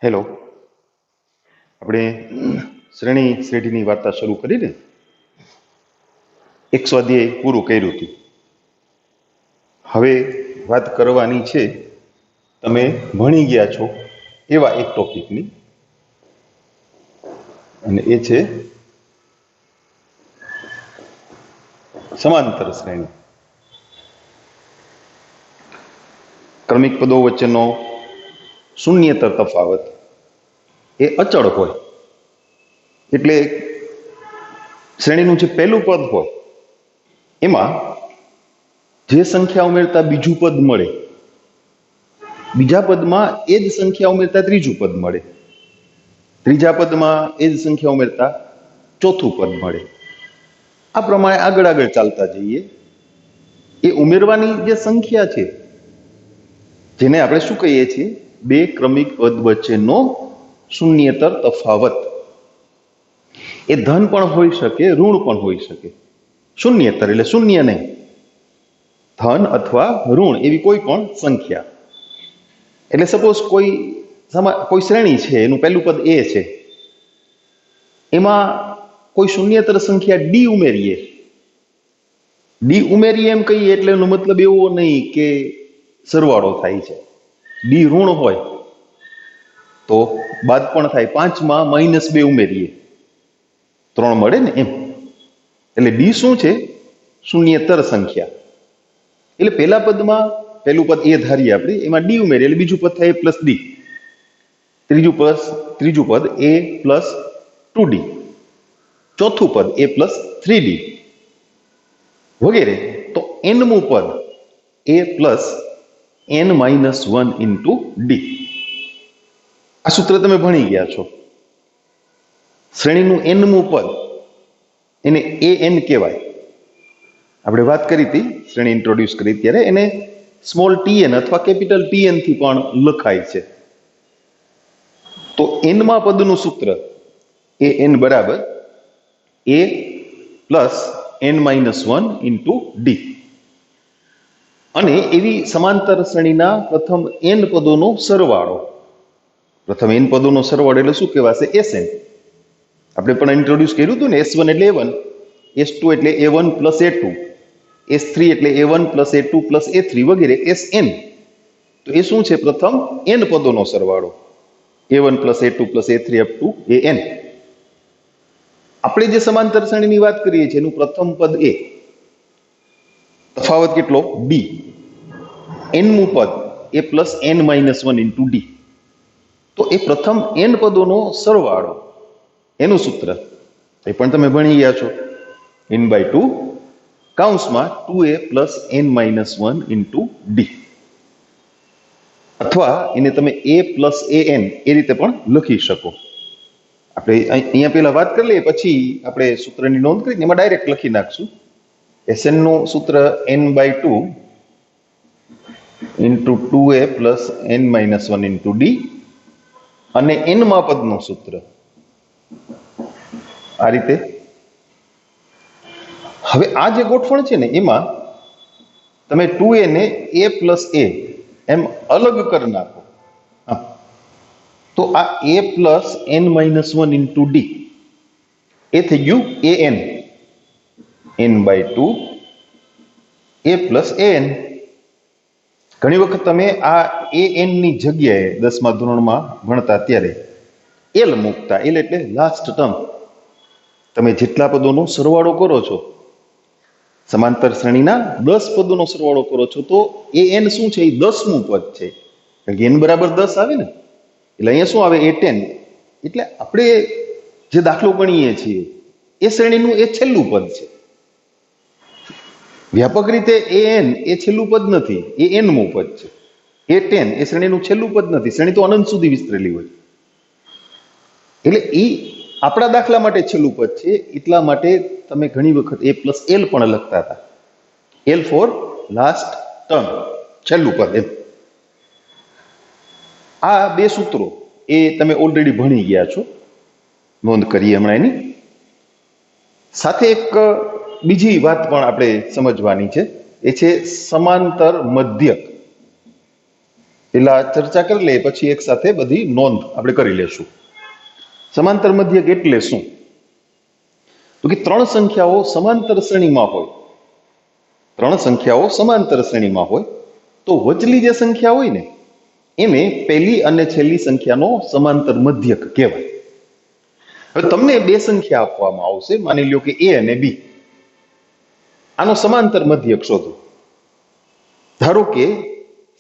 Hello. આપણે શ્રેણીની વાર્તા શરૂ કરીને એક સ્વાધ્યાય પૂરું કર્યું હતું. હવે વાત કરવાની છે તમે ભણી ગયા છો એવા એક ટોપિકની, અને એ છે સમાંતર શ્રેણી. ક્રમિક પદો વચ્ચેનો શૂન્યેતર તફાવત એ અચળ હોય એટલે શ્રેણીનું જે પહેલું પદ હોય એમાં જે સંખ્યા ઉમેરતા બીજું પદ મળે, બીજા પદમાં એ જ સંખ્યા ઉમેરતા ત્રીજું પદ મળે, ત્રીજા પદમાં એ જ સંખ્યા ઉમેરતા ચોથું પદ મળે. આ પ્રમાણે આગળ આગળ ચાલતા જઈએ. એ ઉમેરવાની જે સંખ્યા છે જેને આપણે શું કહીએ છીએ, બે ક્રમિક પદ વચ્ચેનો શૂન્યેતર તફાવત. એ ધન પણ હોઈ શકે, ઋણ પણ હોઈ શકે. શૂન્યેતર એટલે શૂન્ય નહીં, ધન અથવા ઋણ એવી કોઈ પણ સંખ્યા. એટલે સપોઝ કોઈ શ્રેણી છે, એનું પહેલું પદ એ છે, એમાં કોઈ શૂન્યેતર સંખ્યા ડી ઉમેરીએ. ડી ઉમેરીએ એમ કહીએ એટલે એનો મતલબ એવો નહીં કે સરવાળો થાય છે. ડી ઋણ હોય તો બાદ પણ થાય. 5માં -2 ઉમેરીએ 3 મળે ને એમ. એટલે ડી શું છે? શૂન્યેતર સંખ્યા. એટલે પહેલા પદમાં પહેલું પદ એ ધારીએ આપણે, એમાં ડી ઉમેરીએ એટલે બીજું પદ થાય a + d, ત્રીજું પદ a + 2d, ચોથું પદ a + 3d વગેરે. તો nમું પદ a + n - 1 × d. આ સૂત્ર તમે ભણી ગયા છો. શ્રેણીનું nમું પદ એને an કહેવાય. આપણે વાત કરી હતી, શ્રેણી ઇન્ટ્રોડ્યુસ કરી ત્યારે એને સ્મોલ tn અથવા કેપિટલ Tn થી પણ લખાય છે. તો nમા પદનું સૂત્ર an બરાબર a + n - 1 × d. અને એવી સમાંતર શ્રેણીના પ્રથમ n પદોનો સરવાળો. પ્રથમ n પદોનો સરવાળો એટલે શું કહેવાશે? Sn. આપણે પણ ઇન્ટ્રોડ્યુસ કર્યું હતું ને, S1 એટલે A1, S2 એટલે A1 + A2, S3 એટલે A1 + A2 + A3 વગેરે, Sn. તો એ શું છે? પ્રથમ n પદોનો સરવાળો, A1 + A2 + A3 up to An. આપણે જે સમાંતર શ્રેણીની વાત કરીએ છીએ એનું પ્રથમ પદ A, તફાવત કેટલો? D. nમું પદ a + n - 1 × d. તો એ પ્રથમ n પદોનો સરવાળો, એનું સૂત્ર એ પણ તમે ભણી ગયા છો. n/2 કૌંસમાં 2a + n - 1 × d. અથવા એને તમે a + an એ રીતે પણ લખી શકો. આપણે અહીંયા પહેલા વાત કરી લઈએ, પછી આપણે સૂત્રની નોંધ કરીને એમાં ડાયરેક્ટ લખી નાખશું. Sn નું સૂત્ર n/2 × 2a + n - 1 × d. અને nમા પદનું સૂત્ર આ રીતે. હવે આ જે ગોઠવણ છે ને, એમાં તમે 2a ને a + a એમ અલગ કરી નાખો. તો આ a + n - 1 × d એ થઈ ગયું an. n/2 a + an. ઘણી વખત તમે આ an ની જગ્યાએ 10મા ધોરણમાં ભણતા ત્યારે l મૂકતા. l એટલે લાસ્ટ ટર્મ. તમે જેટલા પદોનો સરવાળો કરો છો, સમાંતર શ્રેણીના 10 પદોનો સરવાળો કરો છો, તો an શું છે? એ 10મું પદ છે. કારણ કે n = 10 આવે ને, એટલે અહીંયા શું આવે? A10. એટલે આપણે જે દાખલો ગણીએ છીએ એ શ્રેણીનું એ છેલ્લું પદ છે. વ્યાપક રીતે an એ છેલ્લું પદ નથી, એ nમું પદ છે. A10 એ શ્રેણીનું છેલ્લું પદ નથી. શ્રેણી તો અનંત સુધી વિસ્તરેલી હોય. એટલે એ આપણા દાખલા માટે છેલ્લું પદ છે. એટલા માટે તમે ઘણી વખત a + l પણ લખતા હતા. l ફોર લાસ્ટ ટર્મ, છેલ્લું પદ એમ. આ બે સૂત્રો એ તમે ઓલરેડી ભણી ગયા છો, નોંધ કરીએ હમણાં એની. સાથે એક બીજી વાત પણ આપણે સમજવાની છે, એ છે સમાંતર મધ્યક. પેલા ચર્ચા કરી લે, પછી એક સાથે બધી નોંધ આપણે કરી લેશું. સમાંતર મધ્યક એટલે શું? તો કે ત્રણ સંખ્યાઓ સમાંતર શ્રેણીમાં હોય, ત્રણ સંખ્યાઓ સમાંતર શ્રેણીમાં હોય તો વચલી જે સંખ્યા હોય ને એને પહેલી અને છેલ્લી સંખ્યાનો સમાંતર મધ્યક કહેવાય. હવે તમને બે સંખ્યા આપવામાં આવશે, માની લ્યો કે a અને b, આનો સમાંતર મધ્યક શોધો. ધારો કે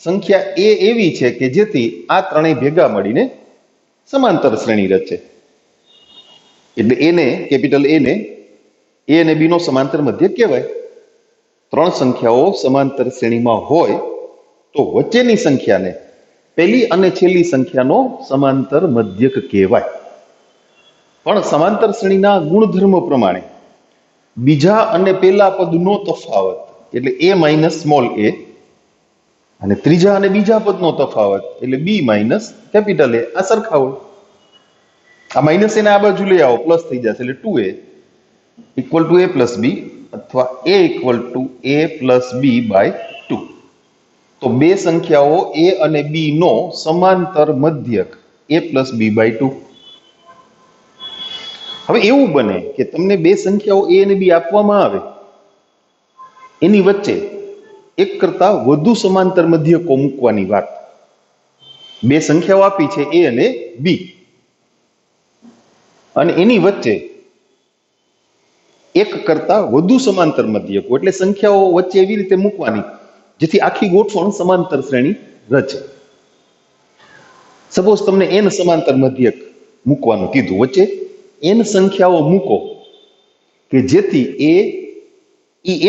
સંખ્યા a એવી છે કે જેથી આ ત્રણેય ભેગા મળીને સમાંતર શ્રેણી રચે, એટલે એને કેપિટલ a અને b નો સમાંતર મધ્યક કહેવાય. ત્રણ સંખ્યાઓ સમાંતર શ્રેણીમાં હોય તો વચ્ચેની સંખ્યાને પહેલી અને છેલ્લી સંખ્યાનો સમાંતર મધ્યક કહેવાય. પણ સમાંતર શ્રેણીના ગુણધર્મ પ્રમાણે બીજા અને પહેલા પદનો તફાવત એટલે a માઇનસ સ્મોલ a અને ત્રીજા અને બીજા પદનો તફાવત એટલે b માઇનસ કેપિટલ A આ સરખા હોય. આ માઇનસ એને આ બાજુ લઈ આવો, પ્લસ થઈ જશે એટલે 2a equal to a plus b અથવા a equal to a plus b by 2. તો બે સંખ્યાઓ a અને b નો સમાંતર મધ્યક a પ્લસ b બાય 2. હવે એવું બને કે તમને બે સંખ્યાઓ a અને b આપવામાં આવે, એની વચ્ચે એક કરતા વધુ સમાંતર મધ્યકો મૂકવાની વાત. બે સંખ્યાઓ આપી છે a અને b અને એની વચ્ચે એક કરતા વધુ સમાંતર મધ્યકો એટલે સંખ્યાઓ વચ્ચે એવી રીતે મૂકવાની જેથી આખી ગોઠવણ સમાંતર શ્રેણી રચે. સપોઝ તમને n સમાંતર મધ્યક મૂકવાનું કીધું, વચ્ચે n સંખ્યાઓ મૂકો કે જેથી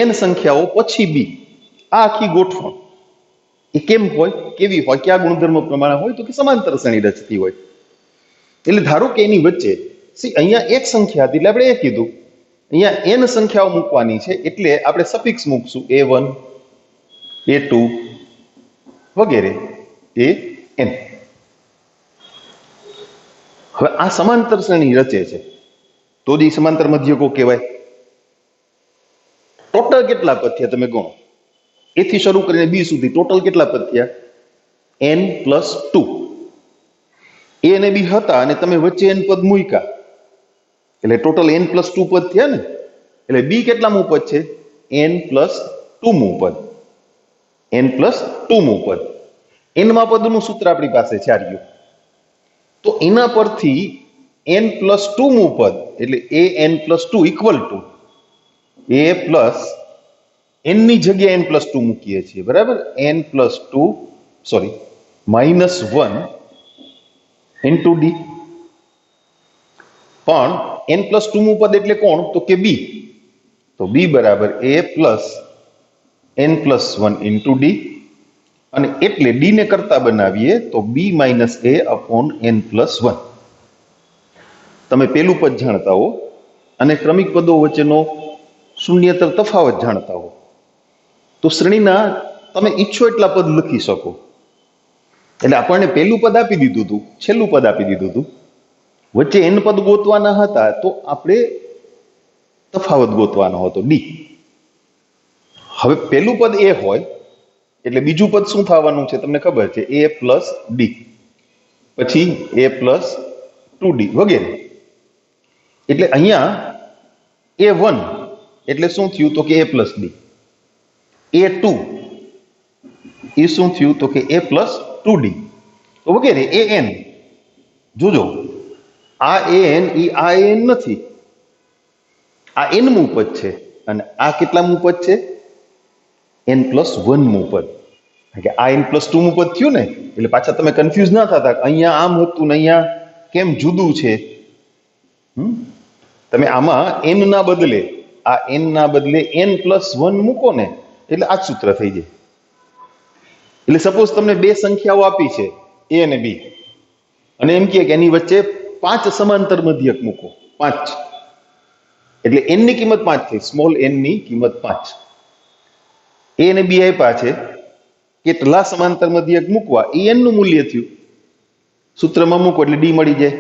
n સંખ્યાઓ પછી b, આ આખી ગોઠવણ એ કેમ હોય, કેવી હોય, કયા ગુણધર્મ પ્રમાણે હોય, તો કે સમાંતર શ્રેણી રચતી હોય. એટલે ધારો કે એની વચ્ચે અહીંયા એક સંખ્યા હતી એટલે આપણે એ કીધું, અહીંયા n સંખ્યાઓ મૂકવાની છે એટલે આપણે સફિક્સ મૂકશું a1 a2 વગેરે an. હવે આ સમાંતર શ્રેણી રચે છે તો જ સમાંતર મધ્યકો કહેવાય. ટોટલ કેટલા પદ થયા તમે ગણો, a થી શરૂ કરીને b સુધી ટોટલ કેટલા પદ થયા? n+2. a અને b હતા અને તમે વચ્ચે n પદ મૂક્યા એટલે ટોટલ n+2 પદ થયા ને. એટલે b કેટલામું પદ છે? n+2મું પદ, n+2મું પદ. n માં પદનું સૂત્ર આપણી પાસે છે આ રહ્યું. તો એના પરથી n+2મું પદ એટલે an+2 equal to a plus n ની જગ્યાએ n+2 મૂકીએ છીએ, બરાબર? -1 ઇન્ટુ d. પણ n+2મું પદ એટલે કોણ? તો કે b. તો b બરાબર a plus n+1 into d. અને એટલે d ને કરતા બનાવીએ તો b minus a upon n+1. તમે પેલું પદ જાણતા હો અને ક્રમિક પદો વચ્ચેનો શૂન્યતર તફાવત જાણતા હો તો શ્રેણીના તમે ઈચ્છો એટલા પદ લખી શકો. એટલે આપણને પહેલું પદ આપી દીધું હતું, છેલ્લું પદ આપી દીધું હતું, વચ્ચે n પદ ગોતવાના હતા તો આપણે તફાવત ગોતવાનો હતો d. હવે પહેલું પદ a હોય એટલે બીજું પદ શું થવાનું છે તમને ખબર છે? a પ્લસ d, પછી a પ્લસ 2d વગેરે. એટલે અહીંયા a1 એટલે શું થયું? તો કે a પ્લસ d. a2 એ શું થયું? તો કે a પ્લસ 2d વગેરે. an જોજો, આ an આ an નથી, આ n મું પદ છે અને આ કેટલામું પદ છે? n+1મું પદ. આ n+2મું પદ થયું ને. એટલે પાછા તમે કન્ફ્યુઝ ના થતા અહીંયા આમ હતું ને અહીંયા કેમ જુદું છે. તમે આમાં n ના બદલે આ n ના બદલે n+1 મૂકો ને એટલે આ જ સૂત્ર થઈ જાય. એટલે સપોઝ તમને બે સંખ્યાઓ આપી છે a અને b અને એમ કહે કે એની વચ્ચે 5 સમાંતર મધ્યક મૂકો, 5 એટલે n ની કિંમત 5 થઈ, સ્મોલ n ની કિંમત 5. a અને b આપ્યા છે, કેટલા સમાંતર મધ્યક મૂકવા એ n નું મૂલ્ય થયું. સૂત્રમાં મૂકો એટલે d મળી જાય.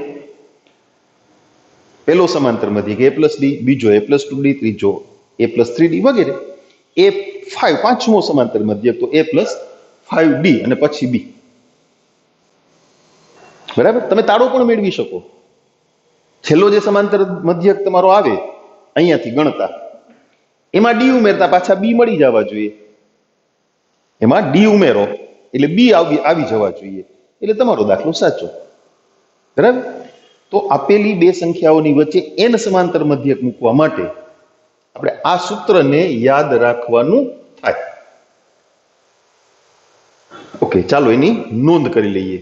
પહેલો સમાંતર મધ્યક a પ્લસ d, બીજો a પ્લસ 2d, ત્રીજો a પ્લસ 3d વગેરે. a5 પાંચમો સમાંતર મધ્યક તો a પ્લસ 5d અને પછી b. બરાબર, તમે તાળો પણ મેળવી શકો. છેલ્લો જે સમાંતર મધ્યક તમારો આવે અહીંયાથી ગણતા, એમાં ડી ઉમેરતા પાછા બી મળી જવા જોઈએ. એમાં ડી ઉમેરો એટલે બી આવી જવા જોઈએ, એટલે તમારો દાખલો સાચો. બરાબર. તો આપેલી બે સંખ્યાઓની વચ્ચે એન સમાંતર મધ્યક મૂકવા માટે આપણે આ સૂત્રને યાદ રાખવાનું થાય. ઓકે, ચાલો એની નોંધ કરી લઈએ.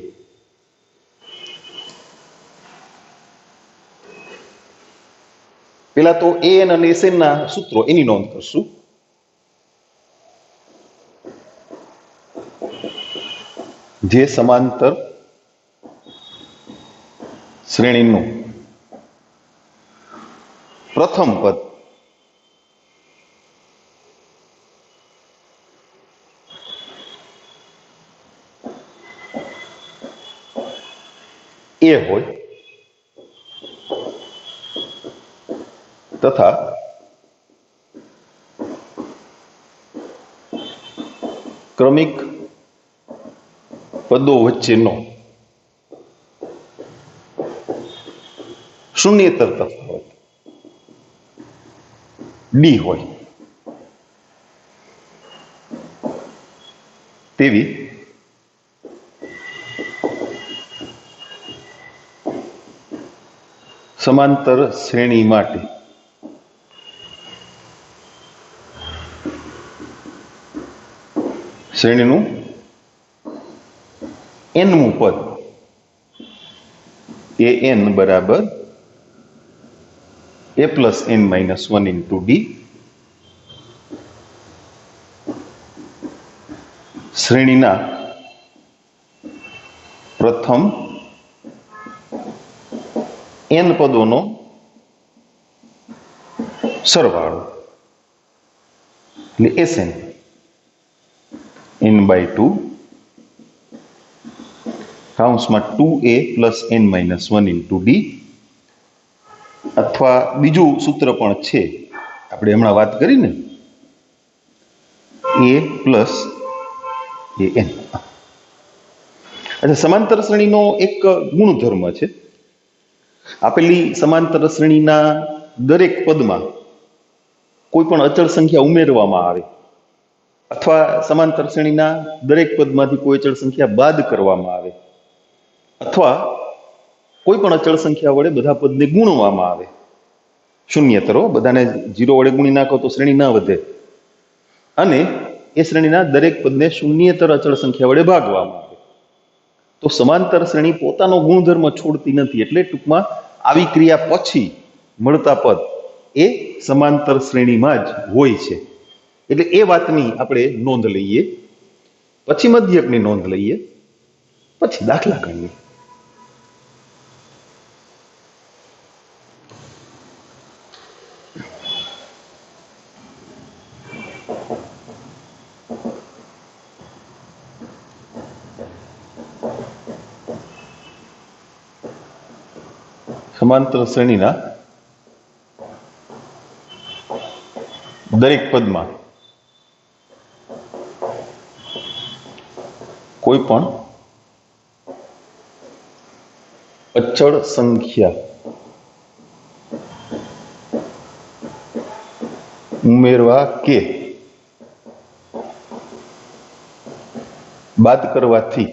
પેલા તો એન અને એસએન ના સૂત્રો, એની નોંધ કરશું. જે સમાંતર શ્રેણીનું પ્રથમ પદ એ હોય તથા ક્રમિક પદો વચ્ચેનો શૂન્યેતર તફાવત ડી હોય તેવી સમાંતર શ્રેણી માટે શ્રેણીનું એનમું પદ એ એન બરાબર a plus n minus 1 into d શ્રેણીના પ્રથમ n પદોનો સરવાળો એટલે Sn n by 2 કૌંસમાં 2a plus n minus 1 into d, અથવા બીજું સૂત્ર પણ છે, આપણે હમણાં વાત કરી ને, a plus an. અચ્છા, સમાંતર શ્રેણીનો એક ગુણધર્મ છે. આપેલી સમાંતર શ્રેણીના દરેક પદમાં કોઈ પણ અચળ સંખ્યા ઉમેરવામાં આવે અથવા સમાંતર શ્રેણીના દરેક પદમાંથી કોઈ અચળ સંખ્યા બાદ કરવામાં આવે અથવા કોઈ પણ અચળ સંખ્યા વડે બધા પદને ગુણવામાં આવે, શૂન્યેતરો બધાને 0 વડે ગુણી નાખો તો શ્રેણી ના વધે, અને એ શ્રેણીના દરેક પદને શૂન્યેતર અચળ સંખ્યા વડે ભાગવામાં આવે, તો સમાંતર શ્રેણી પોતાનો ગુણધર્મ છોડતી નથી. એટલે ટૂંકમાં આવી ક્રિયા પછી મળતા પદ એ સમાંતર શ્રેણીમાં જ હોય છે. એટલે એ વાતની આપણે નોંધ લઈએ, પછી મધ્યકની નોંધ લઈએ, પછી દાખલા ગણીએ. સમાંતર શ્રેણીના દરેક પદમાં કોઈ પણ અચળ સંખ્યા ઉમેરવા કે બાદ કરવાથી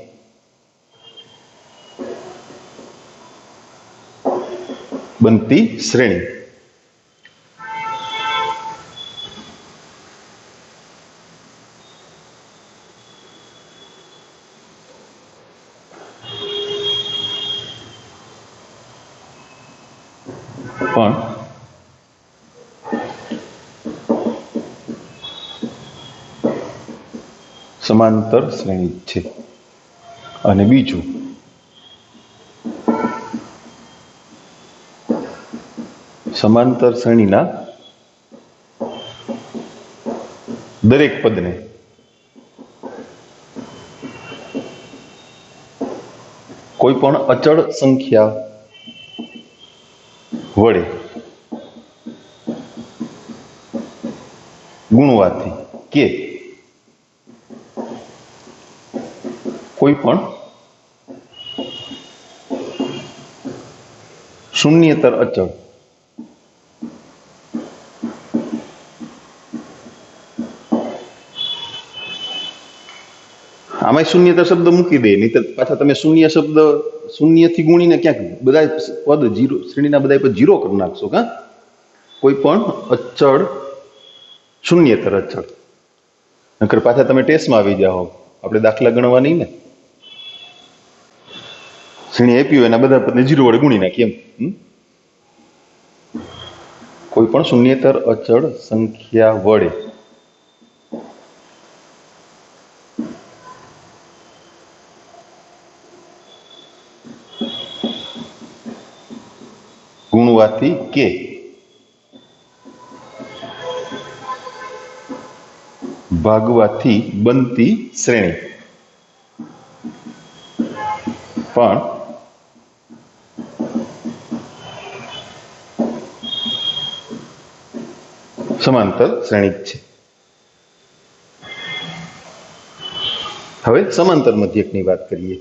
બનતી શ્રેણી પણ સમાંતર શ્રેણી છે. અને બીજું, સમાંતર શ્રેણીના દરેક પદને કોઈ પણ અચળ સંખ્યા વડે ગુણવાથી કે કોઈ પણ શૂન્યેતર અચળ. આમાં શૂન્યેતર શબ્દ મૂકી દે, નહીં તો પાછા તમે શૂન્ય શબ્દ શૂન્યથી ગુણીને ક્યાંક બધા પદ જીરો, શ્રેણીના બધા પદ જીરો કરી નાખશો. કા કોઈ પણ અચળ શૂન્યેતર અચળ, નકર પાછા તમે ટેસ્ટમાં આવી જાઓ. આપણે દાખલા ગણવા નહીં ને, શ્રેણી આપી હોય એના બધા પદને જીરો વડે ગુણી નાખીએ એમ. કોઈ પણ શૂન્યેતર અચળ સંખ્યા વડે ગુણવાથી કે ભાગવાથી બનતી શ્રેણી પણ સમાંતર શ્રેણી જ છે. હવે સમાંતર મધ્યકની વાત કરીએ.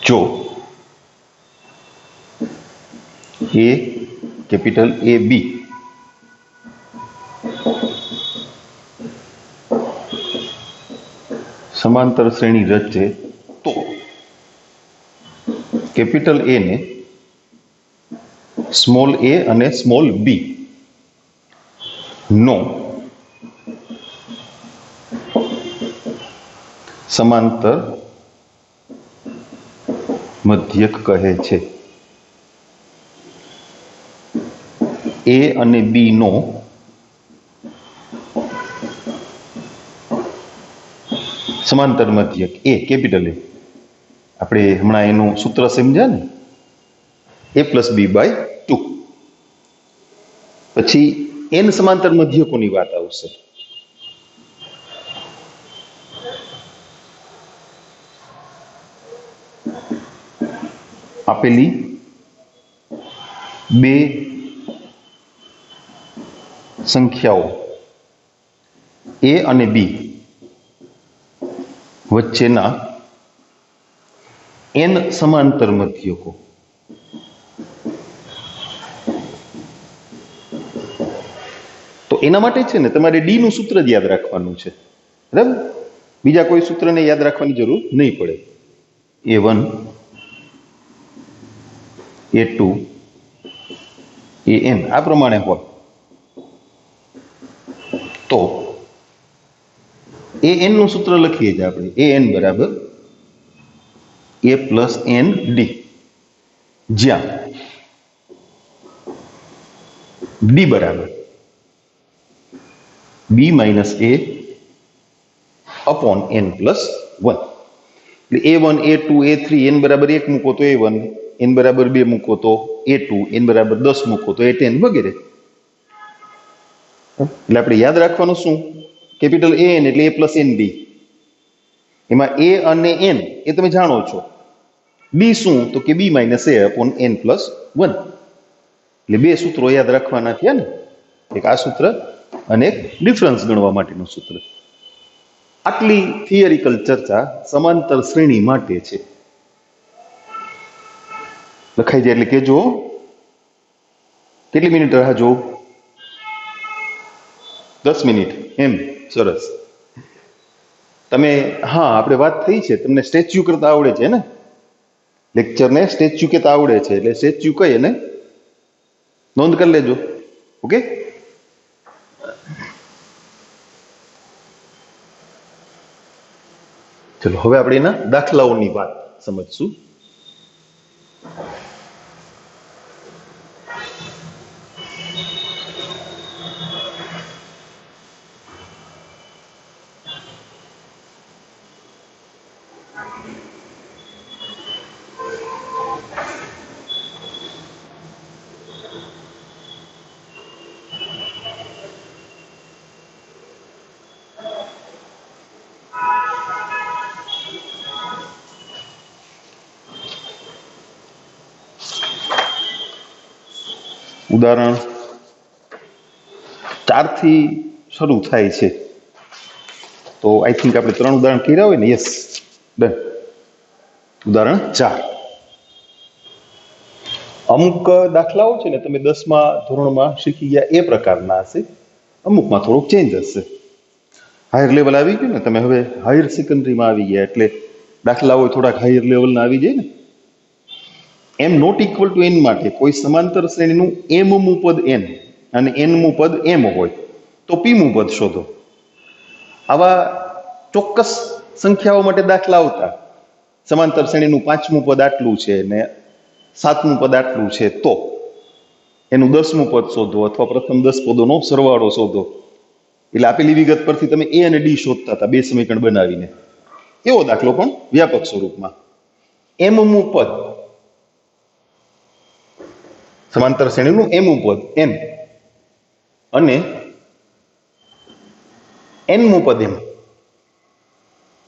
જો એ કેપિટલ એ બી સમાંતર શ્રેણી રચે તો કેપિટલ એ ને સ્મોલ એ અને સ્મોલ બી નો સમાંતર મધ્યક કહે છે. એ અને બી નો સમાંતર મધ્યક એ કેપિટલ એ, આપણે હમણાં એનું સૂત્ર સમજ્યા ને, એ પ્લસ બી બાય 2. પછી એન સમાંતર મધ્યકોની વાત આવશે. આપેલી બે સંખ્યાઓ એ અને બી વચ્ચેના એન સમાંતર મધ્યકો. તો એના માટે છે ને તમારે ડી નું સૂત્ર જ યાદ રાખવાનું છે, બરાબર? બીજા કોઈ સૂત્રને યાદ રાખવાની જરૂર નહીં પડે. A1 A2 AN આ પ્રમાણે હોય તો AN નું સૂત્ર લખીએ છીએ આપણે. AN બરાબર A પ્લસ એન ડી, જ્યાં ડી બરાબર બી માઇનસ એ અપોન એન પ્લસ 1. એટલે A1 A2 A3 એન બરાબર 1 મૂકો તો A1, એન બરાબર 2 મૂકો તો A2, એન બરાબર 10 મૂકો તો A10 વગેરે. એટલે આપણે યાદ રાખવાનું શું? કેપિટલ એન એટલે A પ્લસ એન ડી. એમાં એ અને એન એ તમે જાણો છો. બી શું? તો કે બી માઇનસ એ અપોન એન પ્લસ 1. એટલે બે સૂત્રો યાદ રાખવાના થયા ને, એક આ સૂત્ર અને એક ડિફરન્સ ગણવા માટેનું સૂત્ર. આટલી થિયરિકલ ચર્ચા સમાંતર શ્રેણી માટે છે. લખાઈ જાય એટલે કેજો. કેટલી મિનિટ રાહ જોઉં? 10 મિનિટ એમ? સરસ. તમે હા, આપણે વાત થઈ છે તમને સ્ટેચ્યુ કરતા આવડે છે ને, લેક્ચરને સ્ટેચ્યુ કહેતા આવડે છે, એટલે સ્ટેચ્યુ કહી અને નોંધ કરી લેજો. ઓકે, ચલો હવે આપણે એના દાખલાઓની વાત સમજશું. ઉદાહરણ 4 થી શરૂ થાય છે, તો આઈ થિંક આપણે 3 ઉદાહરણ કર્યા હોય ને. Yes, done. ઉદાહરણ 4. અમુક દાખલાઓ છે ને તમે 10મા ધોરણમાં શીખી ગયા એ પ્રકારના હશે, અમુકમાં થોડોક ચેન્જ હશે. હાયર લેવલ આવી ગયું ને, તમે હવે હાયર સેકન્ડરીમાં આવી ગયા, એટલે દાખલાઓ થોડાક હાયર લેવલના આવી જાય ને. એમ નોટ ઇક્વલ ટુ એન માટે કોઈ સમાંતર શ્રેણીનું એમમું પદ એન અને એનમું પદ એમ હોય તો પીમું પદ શોધો. આવા ચોક્કસ સંખ્યાઓ માટે દાખલા આવતા, સમાંતર શ્રેણીનું 5મું પદ આટલું છે ને 7મું પદ આટલું છે, તો એનું 10મું પદ શોધો અથવા પ્રથમ 10 પદોનો સરવાળો શોધો. એટલે આપેલી વિગત પરથી તમે એ અને ડી શોધતા હતા 2 સમીકરણ બનાવીને. એવો દાખલો પણ વ્યાપક સ્વરૂપમાં. એમમું પદ, સમાંતર શ્રેણીનું એમમું પદ એમ અને એનમું પદ એમ,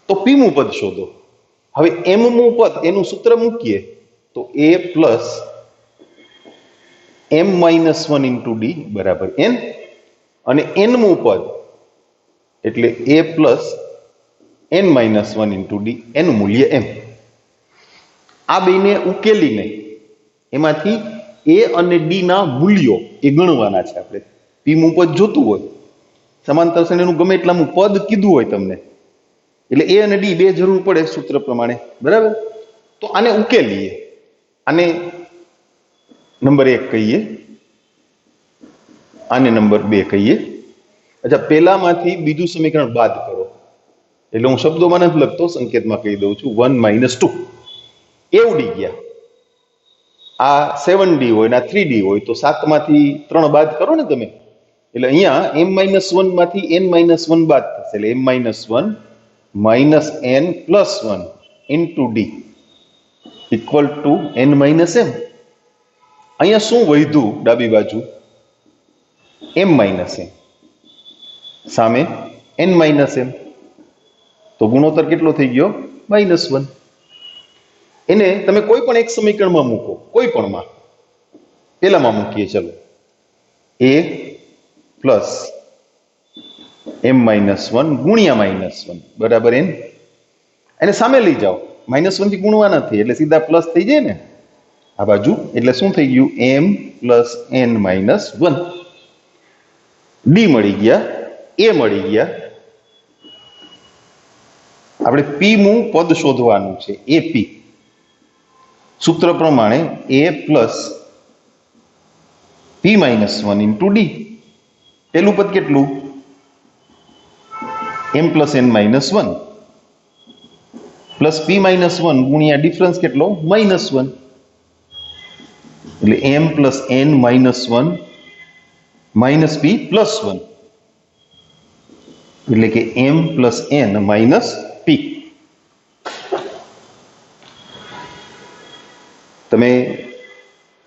તો પીમું પદ શોધો. હવે એમમું પદ એનું સૂત્ર મૂકીએ તો a plus m-1 into D બરાબર n, અને એનમું પદ એટલે a plus n-1 into D, એનું મૂલ્ય m. આ બેને ઉકેલીને એમાંથી a અને d ના મૂલ્યો એ ગણવાના છે આપણે. પીમું પદ જોતું હોય, સમાંતર શ્રેણીનું ગમે એટલાનું પદ કીધું હોય તમને, એટલે a અને d બે જરૂર પડે સૂત્ર પ્રમાણે, બરાબર. તો આને ઉકેલીએ. આને નંબર 1 કહીએ, આને નંબર 2 કહીએ. અચ્છા, પહેલામાંથી બીજું સમીકરણ બાદ કરો. એટલે હું શબ્દોમાં નથી લખતો, સંકેતમાં કહી દઉં છું. 1 - 2 એ ઉડી ગયા. આ 7d હોય ને આ 3d હોય, તો 7 માંથી 3 બાદ કરો ને તમે. એટલે અહીંયા m-1 માંથી n-1 બાદ થશે, એટલે m-1 minus n plus 1 into d equal to n minus m. અહીંયા શું વધ્યું ડાબી બાજુ? m minus m સામે n minus m, તો ગુણોત્તર કેટલો થઈ ગયો? -1. એને તમે કોઈ પણ એક સમીકરણમાં મૂકો, કોઈ પણમાં. પેલામાં મૂકીએ, ચલો. a પ્લસ m-1 ગુણ્યા -1 બરાબર n. એને સામે લઈ જાઓ, -1 થી ગુણવા નથી એટલે સીધા પ્લસ થઈ જાય ને આ બાજુ. એટલે શું થઈ ગયું? m plus n-1. d મળી ગયા, a મળી ગયા. આપણે p મું પદ શોધવાનું છે, ap. સૂત્ર પ્રમાણે a plus p-1 into d. પેલું પદ કેટલું? m plus n-1 plus p-1 ગુણ્યા ડિફરન્સ કેટલો? -1. એટલે m plus n-1 minus p plus 1, એટલે કે m plus n minus p. તમે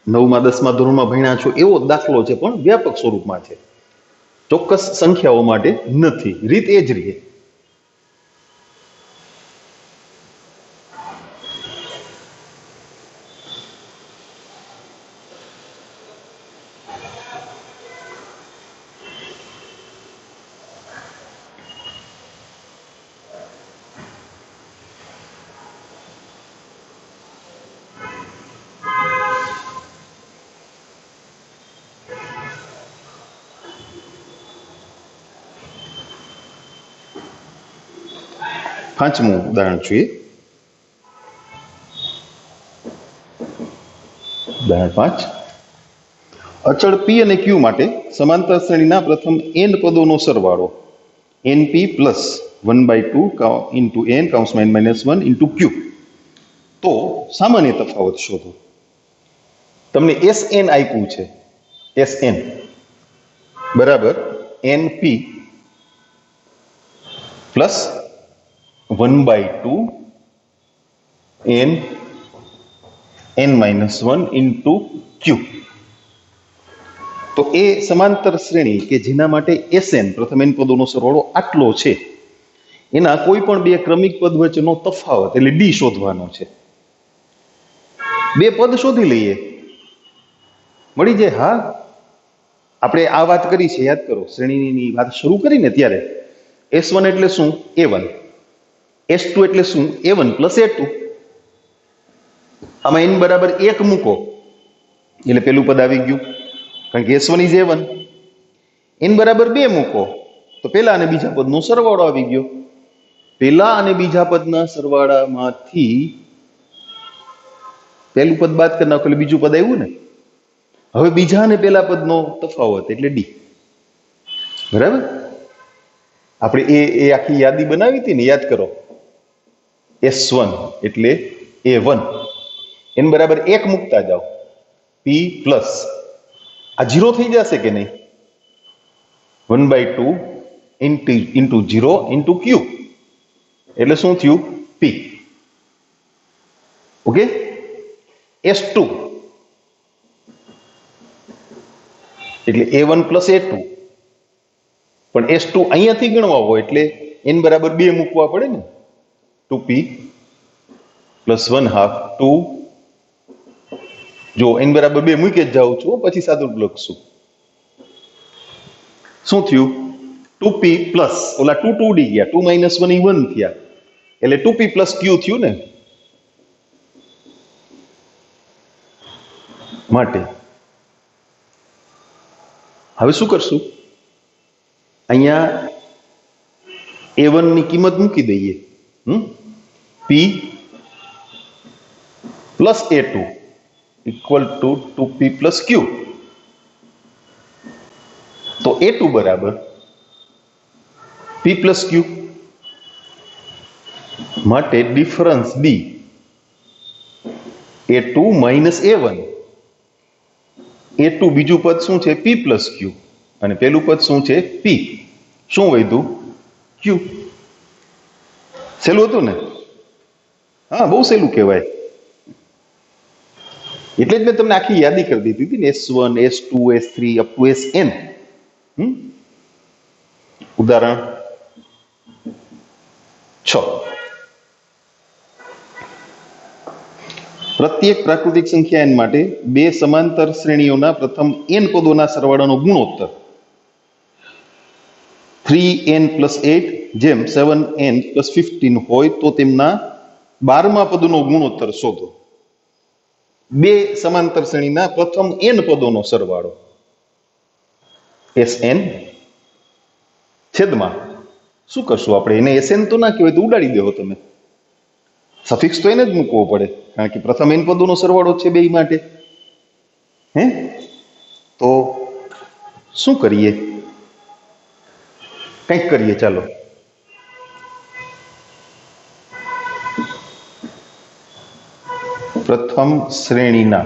9મા 10મા ધોરણમાં ભણ્યા છો એવો દાખલો છે, પણ વ્યાપક સ્વરૂપમાં છે, ચોક્કસ સંખ્યાઓ માટે નથી. રીત એ જ રહે. પાંચમું ઉદાહરણ જોઈએ. ઉદાહરણ 5. અચળ p અને q માટે સમાંતર શ્રેણીના પ્રથમ n પદોનો સરવાળો np પ્લસ 1/2 ઇન્ટુ n કૌંસમાં n-1 ઇન્ટુ q. તો સામાન્ય તફાવત શોધો. તમને Sn આપ્યું છે, Sn બરાબર np plus 1/2 n-1 into q. તો એ સમાંતર શ્રેણી કે જેના માટે Sn પ્રથમ n પદોનો સરવાળો આટલો છે, એના કોઈ પણ બે ક્રમિક પદ વચ્ચેનો તફાવત એટલે d શોધવાનો છે. બે પદ શોધી લઈએ, મળી જાય. હા, આપણે આ વાત કરી છે, યાદ કરો, શ્રેણીની વાત શરૂ કરીને ત્યારે S1 એટલે શું? A1. S2 એટલે શું? A1 plus A2. આમાં n બરાબર 1 મૂકો એટલે પેલું પદ આવી ગયું, કારણ કે S1 ઇઝ A1. n બરાબર 2 મૂકો તો પેલા અને બીજા પદનો સરવાળો આવી ગયો. પેલા અને બીજા પદના સરવાળામાંથી પેલું પદ બાદ કરી નાખો એટલે બીજું પદ આવ્યું ને. હવે બીજા અને પેલા પદનો તફાવત એટલે ડી. બરાબર? આપણે એ આખી યાદી બનાવી હતી ને, યાદ કરો. S1 એટલે A1. n બરાબર 1 મૂકતા જાઓ, P પ્લસ આ 0 થઈ જશે કે નહીં? 1/2 ઇન્ટુ 0 ઇન્ટુ Q એટલે શું થયું? P. ઓકે. S2 એટલે A1 પ્લસ A2, પણ S2 અહીંયાથી ગણવા હોય એટલે n બરાબર 2 મૂકવા પડે ને. 2P plus 1/2 2. જો n બરાબર 2 મૂકી જ જાઉં છું, પછી સાદું લખશું. શું થયું? 2P પ્લસ ઓલા 2 2D ગયા, 2 - 1 ઈ 1 થયા એટલે 2P પ્લસ Q થયું ને. માટે હવે શું કરશું? અહીંયા A1 ની કિંમત મૂકી દઈએ. P plus A2 equal to 2P plus Q. તો A2 બરાબર P પ્લસ Q. માટે difference D A2 minus A1. A2 બીજું પદ શું છે? P plus Q. અને પેલું પદ શું છે? P. શું વધ્યું? Q. સહેલું હતું ને? હા, બહુ સહેલું કહેવાય. એટલે જ મેં તમને આખી યાદી કરી દીધી હતી ને, S1 S2 S3 up to Sn. ઉદાહરણ 6. પ્રત્યેક પ્રાકૃતિક સંખ્યા n માટે બે સમાંતર શ્રેણીઓના પ્રથમ n પદોના સરવાળાનો ગુણોત્તર 3n પ્લસ 8 જેમ 7n પ્લસ 15 હોય તો તેમના 12મા પદનો ગુણોત્તર શોધો. બે સમાંતર શ્રેણીના પ્રથમ n પદોનો સરવાળો Sn છેદમાં શું કરશું આપણે? એને Sn તો ના કહેવાય, તો ઉડાડી દેવો તમે. સફિક્સ તો એને જ મૂકવો પડે, કારણ કે પ્રથમ n પદોનો સરવાળો છે બે માટે. તો શું કરીએ? કંઈક કરીએ, ચાલો. પ્રથમ શ્રેણીના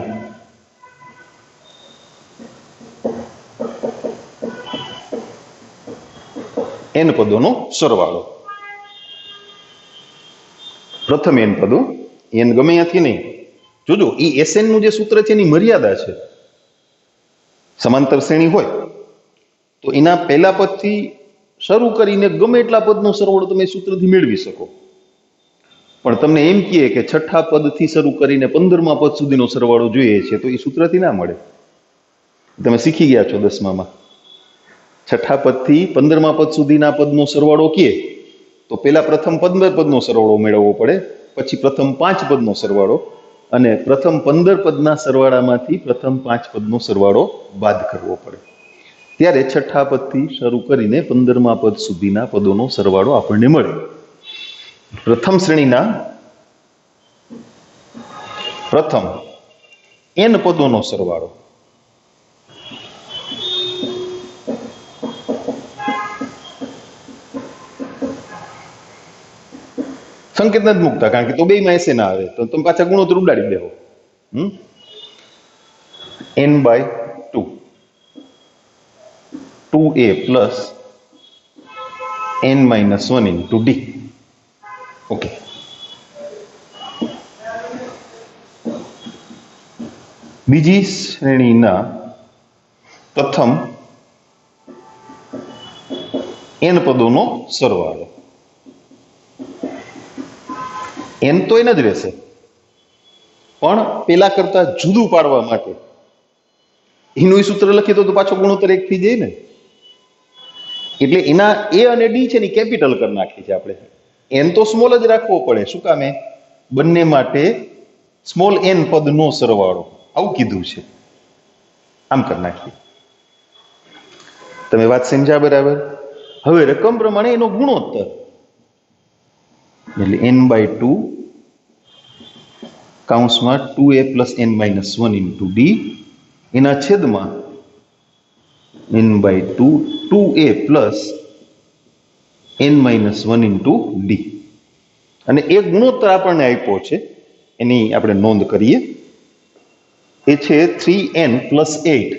n પદોનો સરવાળો. પ્રથમ n પદો, n ગમે ત્યાંથી નહીં. જોજો, એ Sn નું જે સૂત્ર છે એની મર્યાદા છે. સમાંતર શ્રેણી હોય તો એના પહેલા પદથી શરૂ કરીને ગમે એટલા પદનો સરવાળો તમે સૂત્રથી મેળવી શકો. પણ તમને એમ કહે કે છઠ્ઠા પદથી શરૂ કરીને 15મા પદ સુધીનો સરવાળો જોઈએ છે, તો એ સૂત્રથી ના મળે. તમે શીખી ગયા છો 10મામાં. છઠ્ઠા પદથી 15મા પદ સુધીના પદનો સરવાળો કહે તો પેલા પ્રથમ 15 પદનો સરવાળો મેળવવો પડે, પછી પ્રથમ 5 પદનો સરવાળો, અને પ્રથમ 15 પદના સરવાળામાંથી પ્રથમ 5 પદનો સરવાળો બાદ કરવો પડે. ત્યારે છઠ્ઠા પદથી શરૂ કરીને 15મા પદ સુધીના પદોનો સરવાળો આપણને મળે. પ્રથમ શ્રેણીના પ્રથમ n પદોનો સરવાળો સંકેત નથી મૂકતા, કારણ કે તો બેમાં એસે ના આવે, તો તમે પાછા ગુણોત્તર ઉડાડી દેવો. n/2 2a plus n-1 into d. Okay. બીજી શ્રેણીના પ્રથમ n પદોનો સરવાળો. n તો n જ રહેશે, પણ પેલા કરતા જુદું પાડવા માટે એનું સૂત્ર લખીએ તો પાછો ગુણોત્તર 1 થઈ જાય ને. એટલે એના એ અને ડી છે ને કેપિટલ કરી નાખી છે આપણે. એન તો સ્મોલ જ રાખવો પડે. શું કામે? બંને માટે સ્મોલ એન પદનો સરવાળો, આવું કીધું છે. આમ કરી નાખીએ. તમે વાત સમજ્યા બરાબર? હવે રકમ પ્રમાણે એનો ગુણોત્તર, એટલે n/2 કૌંસમાં 2a + n-1 * d એના છેદમાં n/2 2a + n-1 * d. અને એ ગુણોત્તર આપણને આપ્યો છે, એની આપણે નોંધ કરીએ. એ છે 3n + 8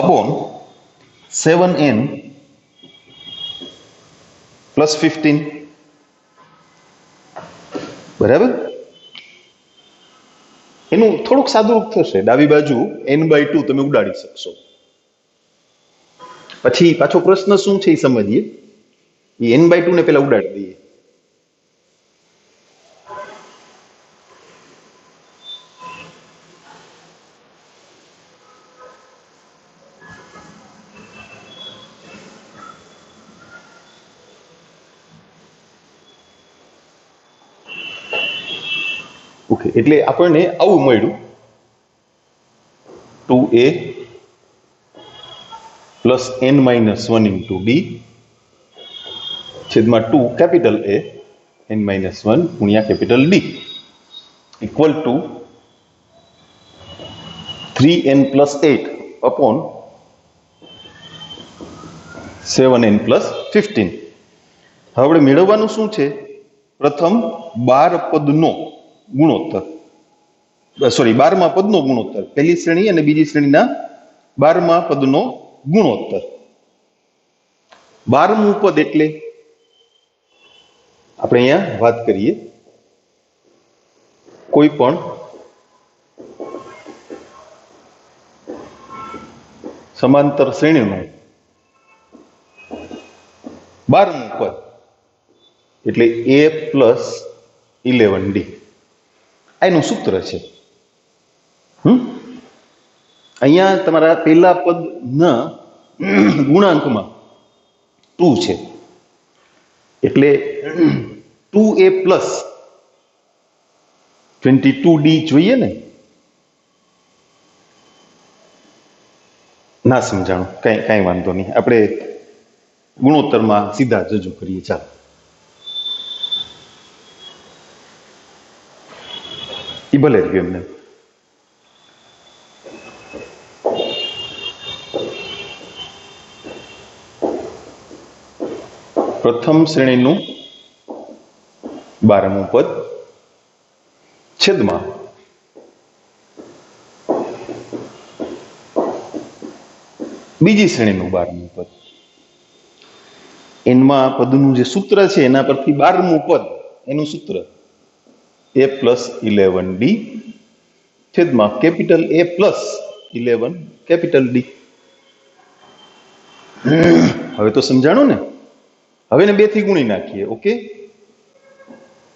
upon 7n + 15. બરાબર? એનું થોડુંક સાદુરૂપ થશે. ડાબી બાજુ n/2 તમે ઉડાડી શકશો. પછી પાછો પ્રશ્ન શું છે એ સમજીએ. એ n/2 ને પેલા ઉડાડી દઈએ. ઓકે, એટલે આપણને આવું મળ્યું 2a + n-1 * d છેદમાં 2 કેપિટલ A n-1 ગુણ્યા capital D equal to 3n + 8 upon 7n + 15. હવે આપણે મેળવવાનું શું છે? પ્રથમ 12 પદનો ગુણોત્તર, સોરી 12મા પદનો ગુણોત્તર, પહેલી શ્રેણી અને બીજી શ્રેણીના 12મા પદનો ગુણોત્તર. 12મું પદ એટલે આપણે અહીંયા વાત કરીએ કોઈ પણ સમાંતર શ્રેણીનું 12મું પદ એટલે a + 11d. એનું સૂત્ર છે. અહીંયા તમારા પહેલા પદના ગુણાંકમાં 2 છે, એટલે 2a + 22d જોઈએ ને? ના સમજાણું, કઈ વાંધો નહીં, આપણે ગુણોત્તરમાં સીધા જ રજૂ કરીએ. ચાલો, એ ભલે જ એમને. પ્રથમ શ્રેણીનું 12મું પદ છેદમાં બીજી શ્રેણીનું 12મું પદ. એનમાં પદનું જે સૂત્ર છે એના પરથી 12મું પદ એનું સૂત્ર a + 11d છેદમાં કેપિટલ A + 11 કેપિટલ D. હવે તો સમજાણું ને? હવે ને 2 થી ગુણી નાખીએ. ઓકે,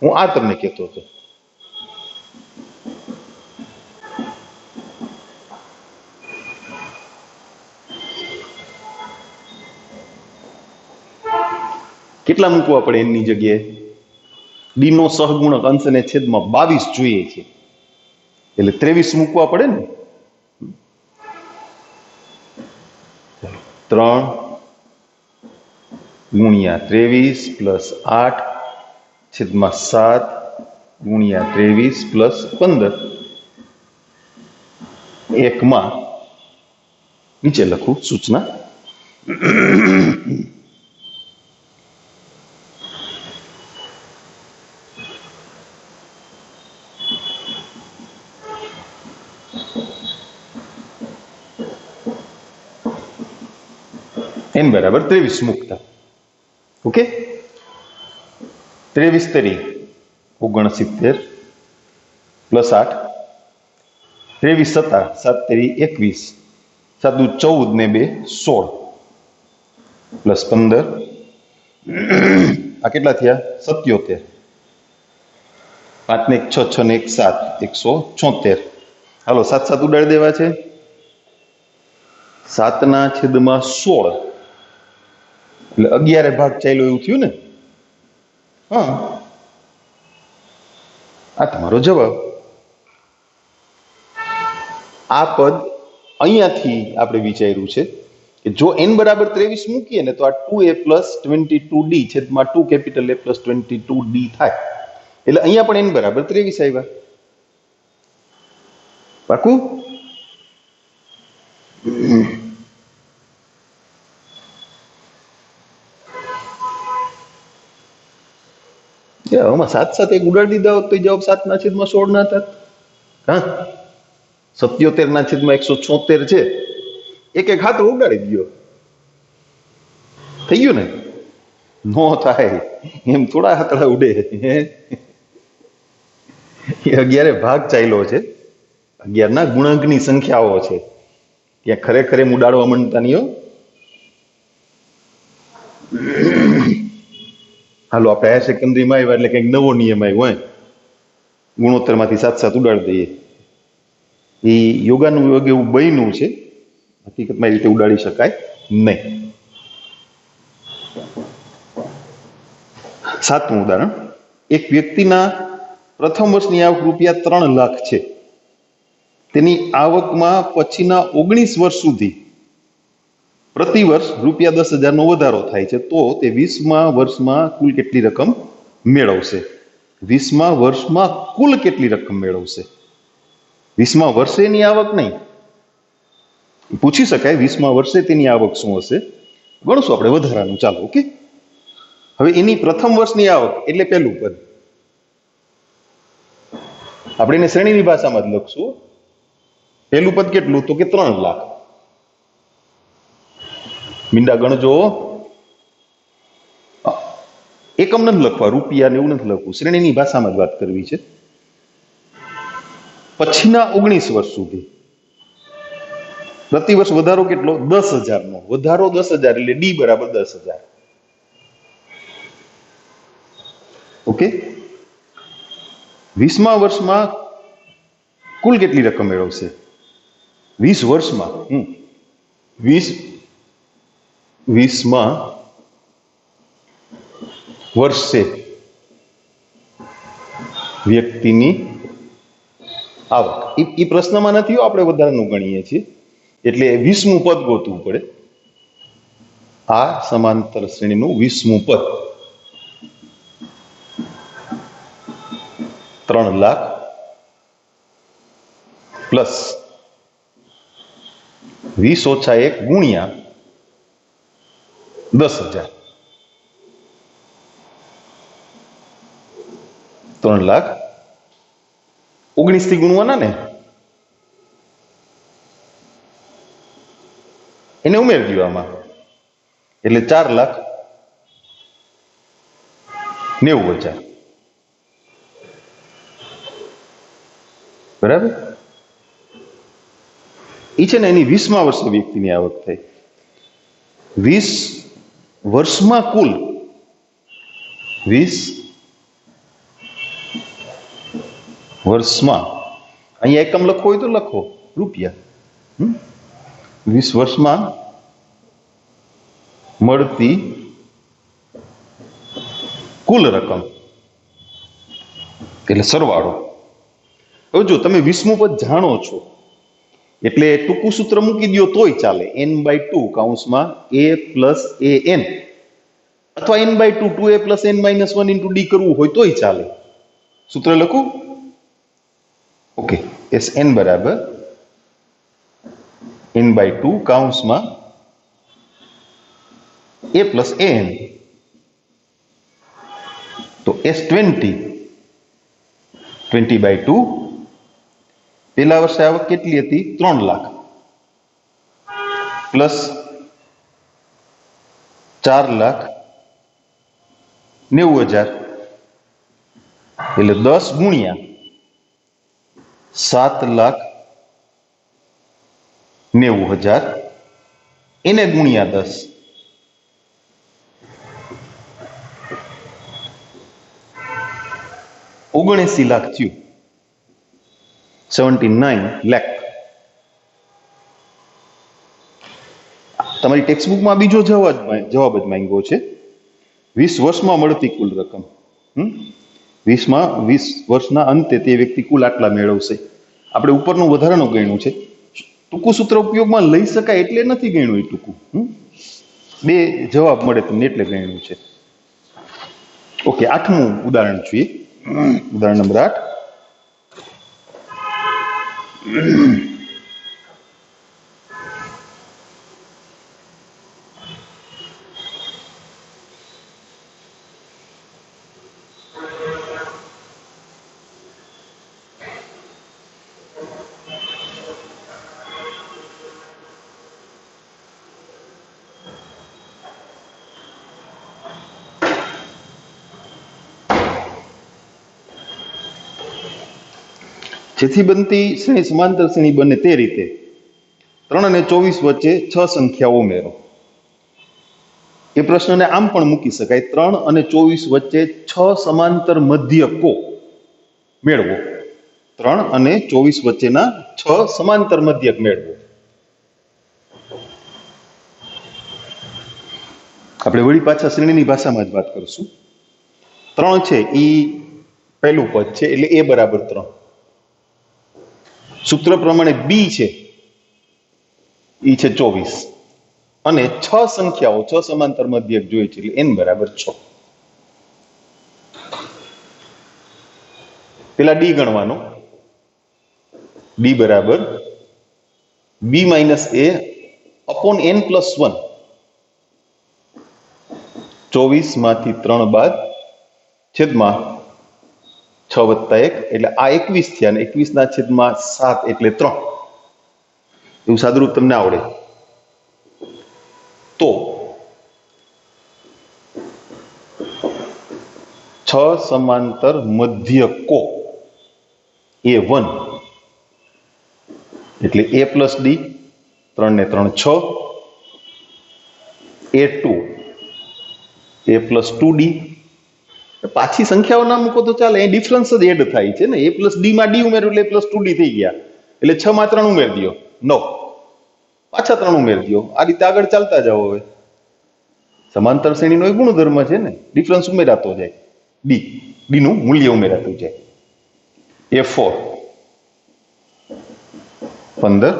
હું આ તમને કહેતો હતો. કેટલા મૂકવા પડે એની જગ્યાએ? ડી નો સહગુણક અંશ અને છેદમાં 22 જોઈએ છે, એટલે 23 મૂકવા પડે ને. 3 ગુણ્યા 23 + 8 છેદમાં 7 ગુણ્યા 23 + 15 એકમાં નીચે લખું સૂચના. n = 23 મૂકતા. ઓકે, 23 તરી 69 + 8 23 સત્તા 7 તરી 21 7 દુ 14 ને 2 16 + 15 આ કેટલા થયા? 77. 5 ને 1 6 6 ને 1 7 176 હાલો 7 7 ઉડાડી દેવા છે. 7/16 એટલે 11 ભાગ ચાલ્યો એવું થયું ને. હા, આ તમારો જવાબ. આ પદ અહીંયાથી આપણે વિચાર્યું છે કે જો n બરાબર 23 મૂકીએ ને તો આ 2a પ્લસ 22d છેદમાં 2 કેપિટલ A પ્લસ 22d થાય. એટલે અહીંયા પણ n બરાબર 23 આવ્યા. પાકું? આમાં 7 7 એક ઉડાડી દીધા હોત તો જવાબ 7/16 ના થાત. હા, 77/176 છે. એક એક હાથ ઉડાડી ગયો, થઈ ગયું ને. નો થાય એમ થોડા હાથડા ઉડે. એ 11 ભાગ ચાલ્યો છે. 11 ના ગુણાંકની સંખ્યાઓ છે. ત્યાં ખરેખર એમ ઉડાડવા માંડતા નહીં હો. હાલો આપણે હાયર સેકન્ડરીમાં આવ્યા એટલે કંઈક નવો નિયમ આવ્યો હોય, ગુણોત્તરમાંથી 7 7 ઉડાડી દઈએ. એ યોગાનું યોગ એવું બન્યું છે, હકીકતમાં એ રીતે ઉડાડી શકાય નહીં. 7મું ઉદાહરણ. એક વ્યક્તિના પ્રથમ વર્ષની આવક રૂપિયા 3 લાખ છે. તેની આવકમાં પછીના 19 વર્ષ સુધી પ્રતિ વર્ષ રૂપિયા 10,000નો વધારો થાય છે, તો તે 20મા વર્ષમાં કુલ કેટલી રકમ મેળવશે? 20મા વર્ષમાં કુલ કેટલી રકમ મેળવશે? 20મા વર્ષે એની આવક નહીં, પૂછી શકાય 20મા વર્ષે તેની આવક શું હશે. ગણશું આપણે વધારાનું, ચાલો. ઓકે, હવે એની પ્રથમ વર્ષની આવક એટલે પહેલું પદ આપણે એને શ્રેણીની ભાષામાં જ લખશું. પહેલું પદ કેટલું? તો કે 3 લાખ. મીંડા ગણજો, એકમ નથી લખવા, રૂપિયા ને એવું નથી લખવું, શ્રેણીની ભાષામાં જ વાત કરવી છે. પછીના 19 વર્ષ સુધી પ્રતિ વર્ષ વધારો કેટલો? 10,000નો વધારો. 10,000 એટલે ડી બરાબર 10,000. ઓકે, 20મા વર્ષમાં કુલ કેટલી રકમ મેળવશે? 20 વર્ષમાં 20મા વર્ષે વ્યક્તિની આવક. એ પ્રશ્નમાં નથી, આપણે વધારાનું ગણીએ છીએ એટલે 20મું પદ ગોતવું પડે. આ સમાંતર શ્રેણીનું 20મું પદ 3 લાખ પ્લસ 20 ઓછા 1 ગુણ્યા 10,000. 3,19,000 થી ગુણવાના ને, એને ઉમેરી દો આમાં એટલે 4,90,000. બરાબર? એ છે ને એની 20મા વર્ષે વ્યક્તિની આવક થઈ. 20 વર્ષમાં કુલ 20 વર્ષમાં, અહીંયા એકમ લખવો હોય તો લખો રૂપિયા. 20 વર્ષમાં મળતી કુલ રકમ એટલે સરવાળો. હવે જો તમે 20મું પદ જાણો છો એટલે ટૂંકું સૂત્ર મૂકી દો તોય ચાલે. n/2 કૌંસમાં a પ્લસ an અથવા n/2 2a plus n - 1 × d કરવું હોય તોય ચાલે. સૂત્ર લખું? ઓકે, Sn બરાબર n/2 કૌંસમાં a પ્લસ an, તો S20 20/2. પેલા વર્ષે આવક કેટલી હતી? 3 લાખ પ્લસ 4,90,000 એટલે 10 ગુણ્યા 7,90,000 એને ગુણ્યા 10 79 લાખ થયું. 79 લાખ. તમારી ટેક્સ્ટબુકમાં બીજો જવાબ જ માંગ્યો છે. 20 વર્ષમાં મળતી કુલ રકમ. 20 વર્ષના અંતે તે વ્યક્તિ કુલ આટલા મેળવશે. આપણે ઉપરનું વધારાનું ગણ્યું છે. ટૂંકું સૂત્ર ઉપયોગમાં લઈ શકાય એટલે નથી ગણ્યું એ ટૂંકું. 2 જવાબ મળે તમને એટલે ગણ્યું છે. ઓકે, 8મું ઉદાહરણ જોઈએ. ઉદાહરણ નંબર 8. જેથી બનતી શ્રેણી સમાંતર શ્રેણી બને તે રીતે 3 અને 24 વચ્ચે 6 સંખ્યાઓ ઉમેરો. એ પ્રશ્નને આમ પણ મૂકી શકાય, 3 અને 24 વચ્ચે 6 સમાંતર મધ્યકો મેળવો. 3 અને 24 વચ્ચેના 6 સમાંતર મધ્યક મેળવો. આપણે વળી પાછા શ્રેણીની ભાષામાં જ વાત કરશું. 3 છે એ પહેલું પદ છે એટલે a બરાબર 3. સૂત્ર પ્રમાણે b છે એ છે 24 અને 6 સંખ્યાઓ 6 સમાંતર મધ્યક જોઈએ છે એટલે n બરાબર 6. પેલા d ગણવાનો. d બરાબર b minus a upon n plus 1. 24 માંથી 3 બાદ છેદમાં 6 વત્તા 1 એટલે આ 21 થયા અને 21 ના છેદમાં 7 એટલે 3. એવું સાદુરૂપ તમને આવડે તો 6 સમાંતર મધ્યકો A1 એટલે a પ્લસ d, 3 ને 3 6. A2 a plus 2d. પાછી સંખ્યાઓ ના મૂકો તો ચાલે, એ ડિફરન્સ જ એડ થાય છે ને. a પ્લસ d માં d ઉમેર્યું એટલે પ્લસ 2d થઈ ગયા, એટલે 6 માં 3 ઉમેરી દો 9, પાછા 3 ઉમેરી દો. આ રીતે આગળ ચાલતા જાઓ. હવે સમાંતર શ્રેણીનો એક ગુણધર્મ છે ને, ડિફરન્સ ઉમેરાતો જાય, d નું મૂલ્ય ઉમેરાતું જાય. A4 15,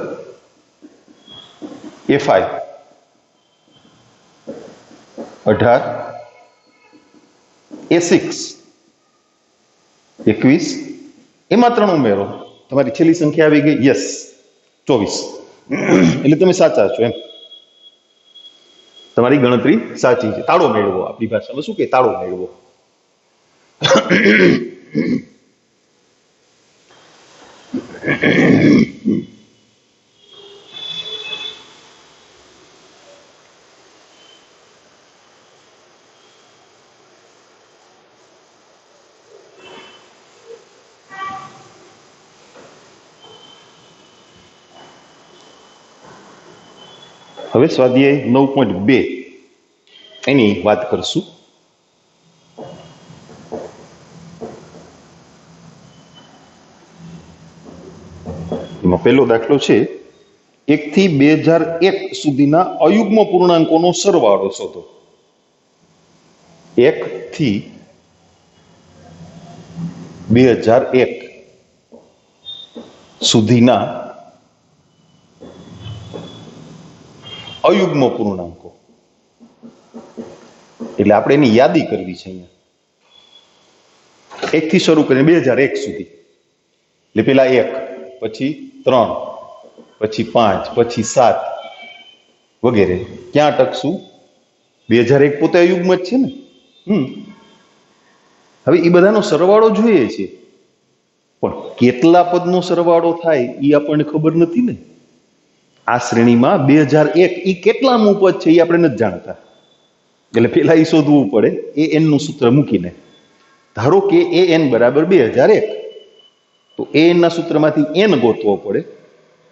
A5 18, A6 21. એમાં 3 ઉમેરો, તમારી છેલ્લી સંખ્યા આવી ગઈ યસ 24. એટલે તમે સાચા છો એમ, તમારી ગણતરી સાચી છે. તાળો મેળવો, આપણી ભાષામાં શું કે તાળો મેળવો. હવે સ્વાધ્યાય 9.2 એની વાત કરશું. એમાં પહેલો દાખલો છે 1 થી 2001 સુધીના અયુગ્મ પૂર્ણાંકોનો સરવાળો શોધો. 1 થી 2001 સુધીના અયુગ્મ પૂર્ણાંકો, એટલે આપણે એની યાદી કરવી છે. અહીંયા 1 થી શરૂ કરીને 2001 સુધી, એટલે પેલા 1, પછી 3, પછી 5, પછી 7 વગેરે. ક્યાં અટકશું? 2001 પોતે અયુગ્મ જ છે ને. હવે એ બધાનો સરવાળો જોઈએ છે, પણ કેટલા પદનો સરવાળો થાય એ આપણને ખબર નથી ને. આ શ્રેણીમાં 2001 એ કેટલામું પદ છે એ આપણે નથી જાણતા, એટલે પેલા એ શોધવું પડે. an નું સૂત્ર મૂકીને ધારો કે an બરાબર 2001, તો an ના સૂત્રમાંથી n ગોતવો પડે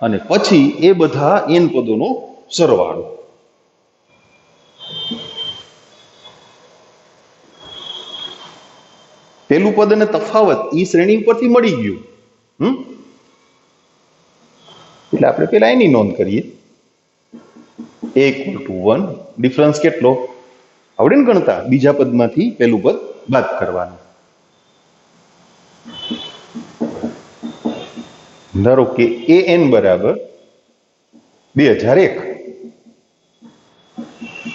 અને પછી એ બધા n પદોનો સરવાળો. પેલું પદ અને તફાવત એ શ્રેણી ઉપરથી મળી ગયું. એટલે આપણે પેલા એની નોંધ કરીએ. a = 1. ડિફરન્સ કેટલો આવડે ને ગણતા? બીજા પદમાંથી પેલું પદ બાદ કરવાનું. ધારો કે an બરાબર 2001,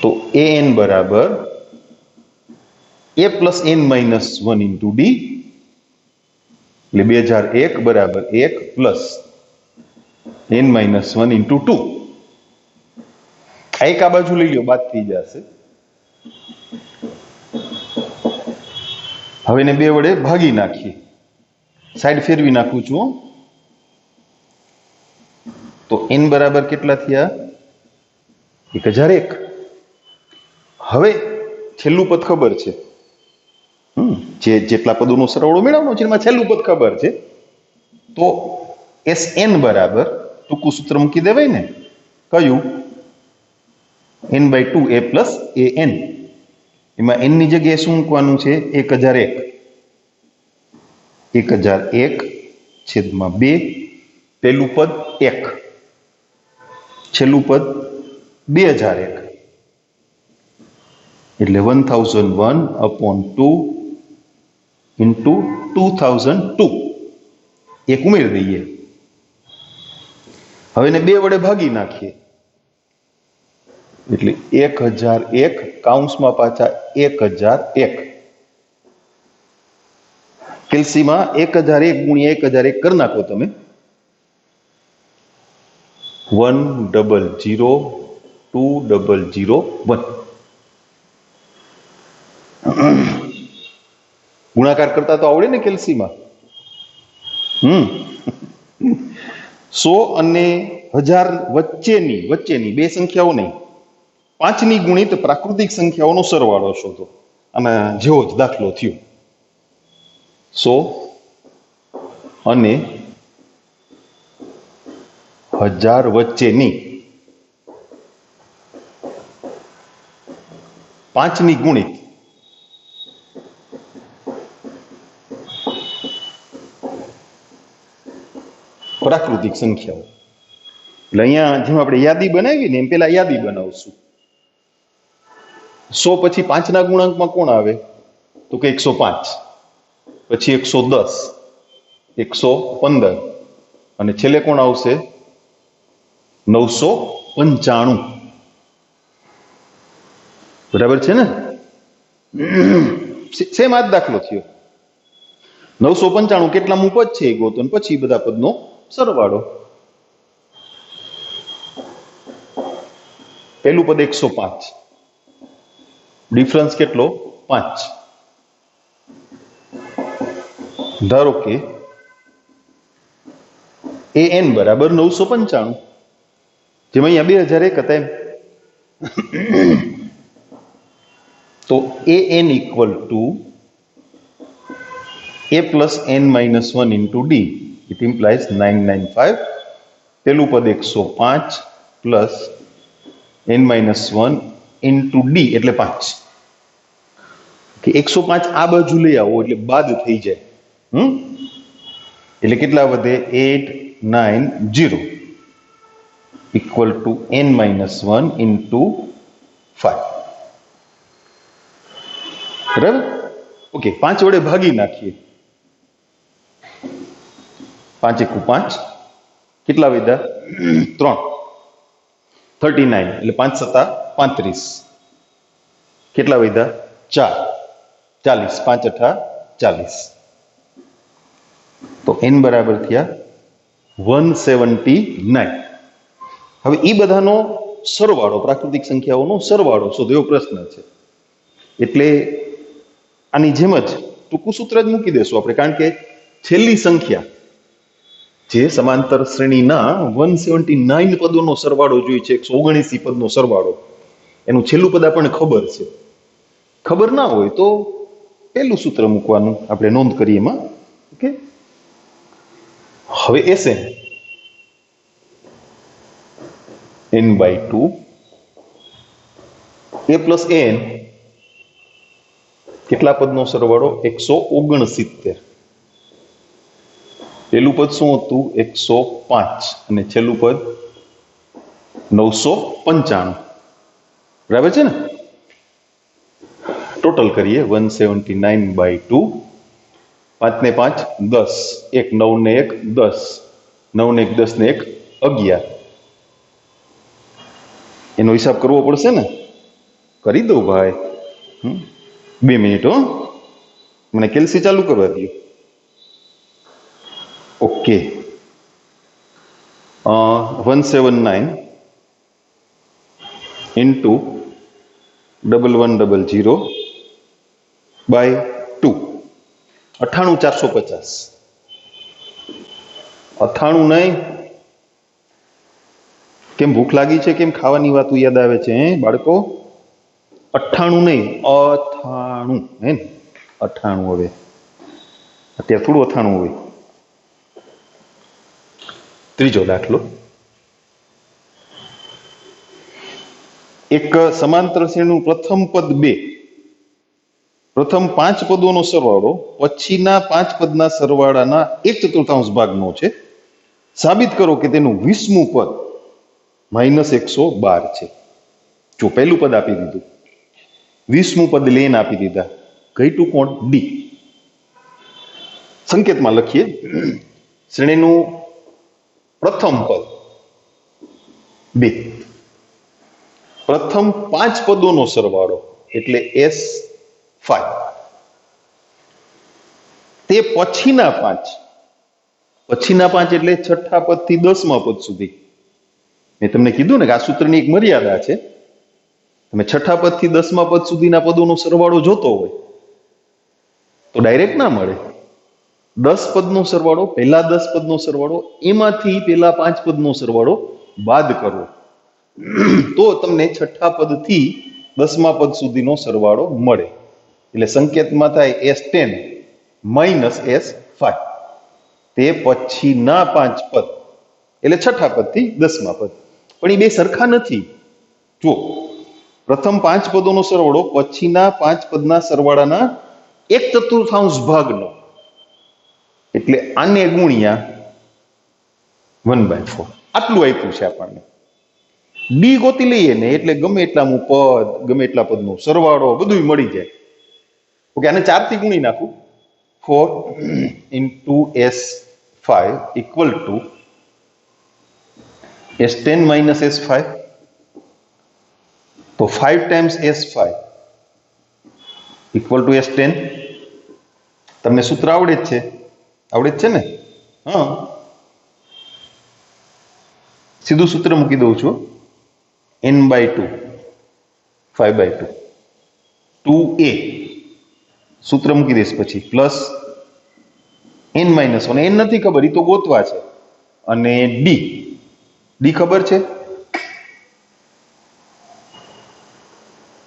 તો an બરાબર a plus n minus 1 into d, એટલે 2001 બરાબર 1 plus n minus 1 into 2. એક આ બાજુ લઈ લો, બાદ થઈ જશે. હવે એને 2 વડે ભાગી નાખીએ. સાઈડ ફેરવી નાખું છું. તો n બરાબર કેટલા થયા? 1001. હવે છેલ્લું પદ ખબર છે, જેટલા પદોનો સરવાળો મેળવવાનો છે એમાં છેલ્લું પદ ખબર છે. તો Sn બરાબર ટૂંકું સૂત્ર મૂકી દેવાય ને. કયું? n/2 a plus an. એમાં n ની જગ્યાએ શું મૂકવાનું છે? 1001. 1001/2. પહેલું પદ 1, છેલ્લું પદ 2001, એટલે 1001/2 into 2002. એક ઉમેરી દઈએ. હવે એને 2 વડે ભાગી નાખીએ, એટલે 1001 કૌંસમાં પાછા 1001. કેલ્સીમાં 1001 ગુણ્યા 1001 કરી નાખો તમે. 1002001. ગુણાકાર કરતા તો આવડે ને કેલ્સીમાં. 100 અને 1000 વચ્ચેની બે સંખ્યાઓ નહીં, 5ની ગુણિત પ્રાકૃતિક સંખ્યાઓનો સરવાળો શોધો. અને જેવો જ દાખલો થયો. 100 અને 1000 વચ્ચેની 5ની ગુણિત પ્રાકૃતિક સંખ્યાઓ. એટલે અહીંયા જેમ આપણે યાદી બનાવી ને એમ પેલા યાદી બનાવશું. 100 પછી 5ના ગુણાંકમાં કોણ આવે? તો કે 105, પછી 110, 115 અને છેલ્લે કોણ આવશે? 995. બરાબર છે ને? સેમ આ જ દાખલો થયો. 995 કેટલામું પદ છે એ ગોતો, પછી બધા પદનો સરવાળો. પહેલું પદ 105, ડિફરન્સ કેટલો? 5. ધારો કે an બરાબર 995, જેમ અહીંયા 2001 હતા એમ. તો an = a plus n minus 1 into d. It implies 995. પહેલું પદ 105 plus n minus 1 into d એટલે 5. કે 105 આ બાજુ લઈ આવો એટલે બાદ થઈ જાય. એટલે કેટલા વધે? 890 = n minus 1 into 5. બરાબર? ઓકે, 5 વડે ભાગી નાખીએ. 5 × 5 કેટલા વધ્યા? 3. 39 એટલે 5 × 7 35. કેટલા વધ્યા? 4. 40. 5 × 8 40. તો n બરાબર થયા 179. હવે એ બધાનો સરવાળો, પ્રાકૃતિક સંખ્યાઓનો સરવાળો શોધો, એવો પ્રશ્ન છે. એટલે આની જેમ જ ટૂંકું સૂત્ર જ મૂકી દેશું આપણે, કારણ કે છેલ્લી સંખ્યા જે સમાંતર શ્રેણીના 179 પદોનો સરવાળો જોઈએ છે, 179 પદનો સરવાળો, એનું છેલ્લું પદ આપણને ખબર છે. ખબર ના હોય તો પહેલું સૂત્ર મૂકવાનું, આપણે નોંધ કરીએ એમાં. ઓકે, હવે Sn n/2 a plus an કેટલા પદનો સરવાળો? 169. પહેલું પદ શું હતું? 105 અને છેલ્લું પદ 995. બરાબર છે ને? ટોટલ કરીએ 179/2. 5 ને 5 10, 1 9 ને 1 10, 9 ને 1 10 ને 1 11. એનો હિસાબ કરવો પડશે ને? કરી દઉં ભાઈ. 2 મિનિટ હો, મને કેલ્સી ચાલુ કરવા દો. ઓકે. 179 into 1100/2 98450. 98 નહીં? કેમ ભૂખ લાગી છે? કેમ ખાવાની વાતો યાદ આવે છે બાળકો? 98 નહીં, 98 હે ને? 98. હવે અત્યારે થોડું 98 હોય. ત્રીજો દાખલો. એક સમાંતર શ્રેણીનું પ્રથમ પદ 2, પ્રથમ 5 પદોનો સરવાળો પછીના 5 પદના સરવાળાના 1/4 ભાગનો છે. સાબિત કરો કે તેનું 20મું પદ -112 છે. જો પહેલું પદ આપી દીધું, 20મું પદ લેન આપી દીધા, ઘટ્યું કોણ? ડી. સંકેતમાં લખીએ, શ્રેણીનું પ્રથમ પદ 2, પ્રથમ 5 પદોનો સરવાળો એટલે S5, તે પછીના 5 એટલે છઠ્ઠા પદથી 10મા પદ સુધી. મેં તમને કીધું ને કે આ સૂત્રની એક મર્યાદા છે. તમે છઠ્ઠા પદથી 10મા પદ સુધીના પદોનો સરવાળો જોતો હોય તો ડાયરેક્ટ ના મળે. 10 પદનો સરવાળો, પહેલા 10 પદનો સરવાળો, એમાંથી પહેલા 5 પદનો સરવાળો બાદ કરવો તો તમને છઠ્ઠા પદથી 10મા પદ સુધીનો સરવાળો મળે. એટલે સંકેતમાં થાય S10 - S5. તે પછીના 5 પદ એટલે છઠ્ઠા પદથી 10મા પદ. પણ એ બે સરખા નથી. જુઓ, પ્રથમ 5 પદોનો સરવાળો પછીના 5 પદના સરવાળાના 1/4 ભાગનો, એટલે આને ગુણ્યા 1/4. આટલું આપ્યું છે આપણને. ડી ગોતી લઈએ ને એટલે ગમે એટલાનું પદ, ગમે એટલા પદનો સરવાળો બધું મળી જાય. ઓકે, આને 4 થી ગુણી નાખું. 4 × S5 = S10 - S5. તો 5 ટાઈમ્સ S5 = S10. તમને સૂત્ર આવડે જ છે ને? હા, સીધું સૂત્ર મૂકી દઉં છું. N/2 5/2 2a સૂત્ર મૂકી દઈશ, પછી પ્લસ N - 1. N નથી ખબર, એ તો ગોતવા છે. અને ડી ખબર છે?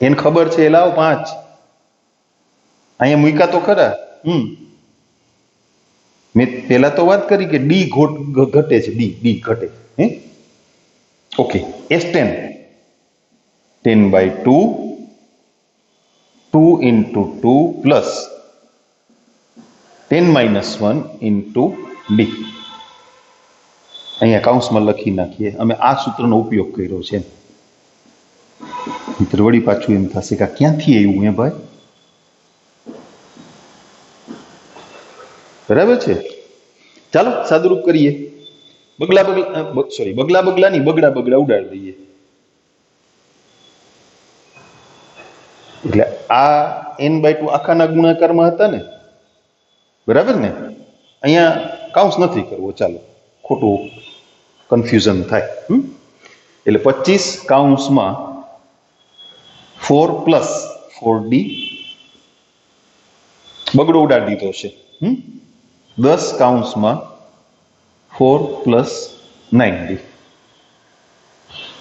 N ખબર છે, લાવો 5 અહીંયા મૂક્યા તો ખરા. મેં પહેલા તો વાત કરી કે ડી ઘટે છે, ડી ઘટે. Okay, S10 10/2 2 × 2 plus 10 - 1 × D. અહીંયા કૌંસમાં લખી નાખીએ. અમે આ સૂત્રનો ઉપયોગ કર્યો છે. મિત્ર વળી પાછું એમ થશે કે ક્યાંથી આવ્યું હે ભાઈ? બરાબર છે? ચાલો સાદુરૂપ કરીએ. બગલા ઉડાડી દઈએ. એટલે આ N/2 આખાના ગુણાકારમાં હતા ને? બરાબર ને? અહીંયા કાઉન્સ નથી કરવો. ચાલો, ખોટું કન્ફ્યુઝન થાય. એટલે 25 કૌંસમાં 4 + 4d બગડો ઉડાડી દીધો છે. 10 કૌંસમાં 4 + 9d.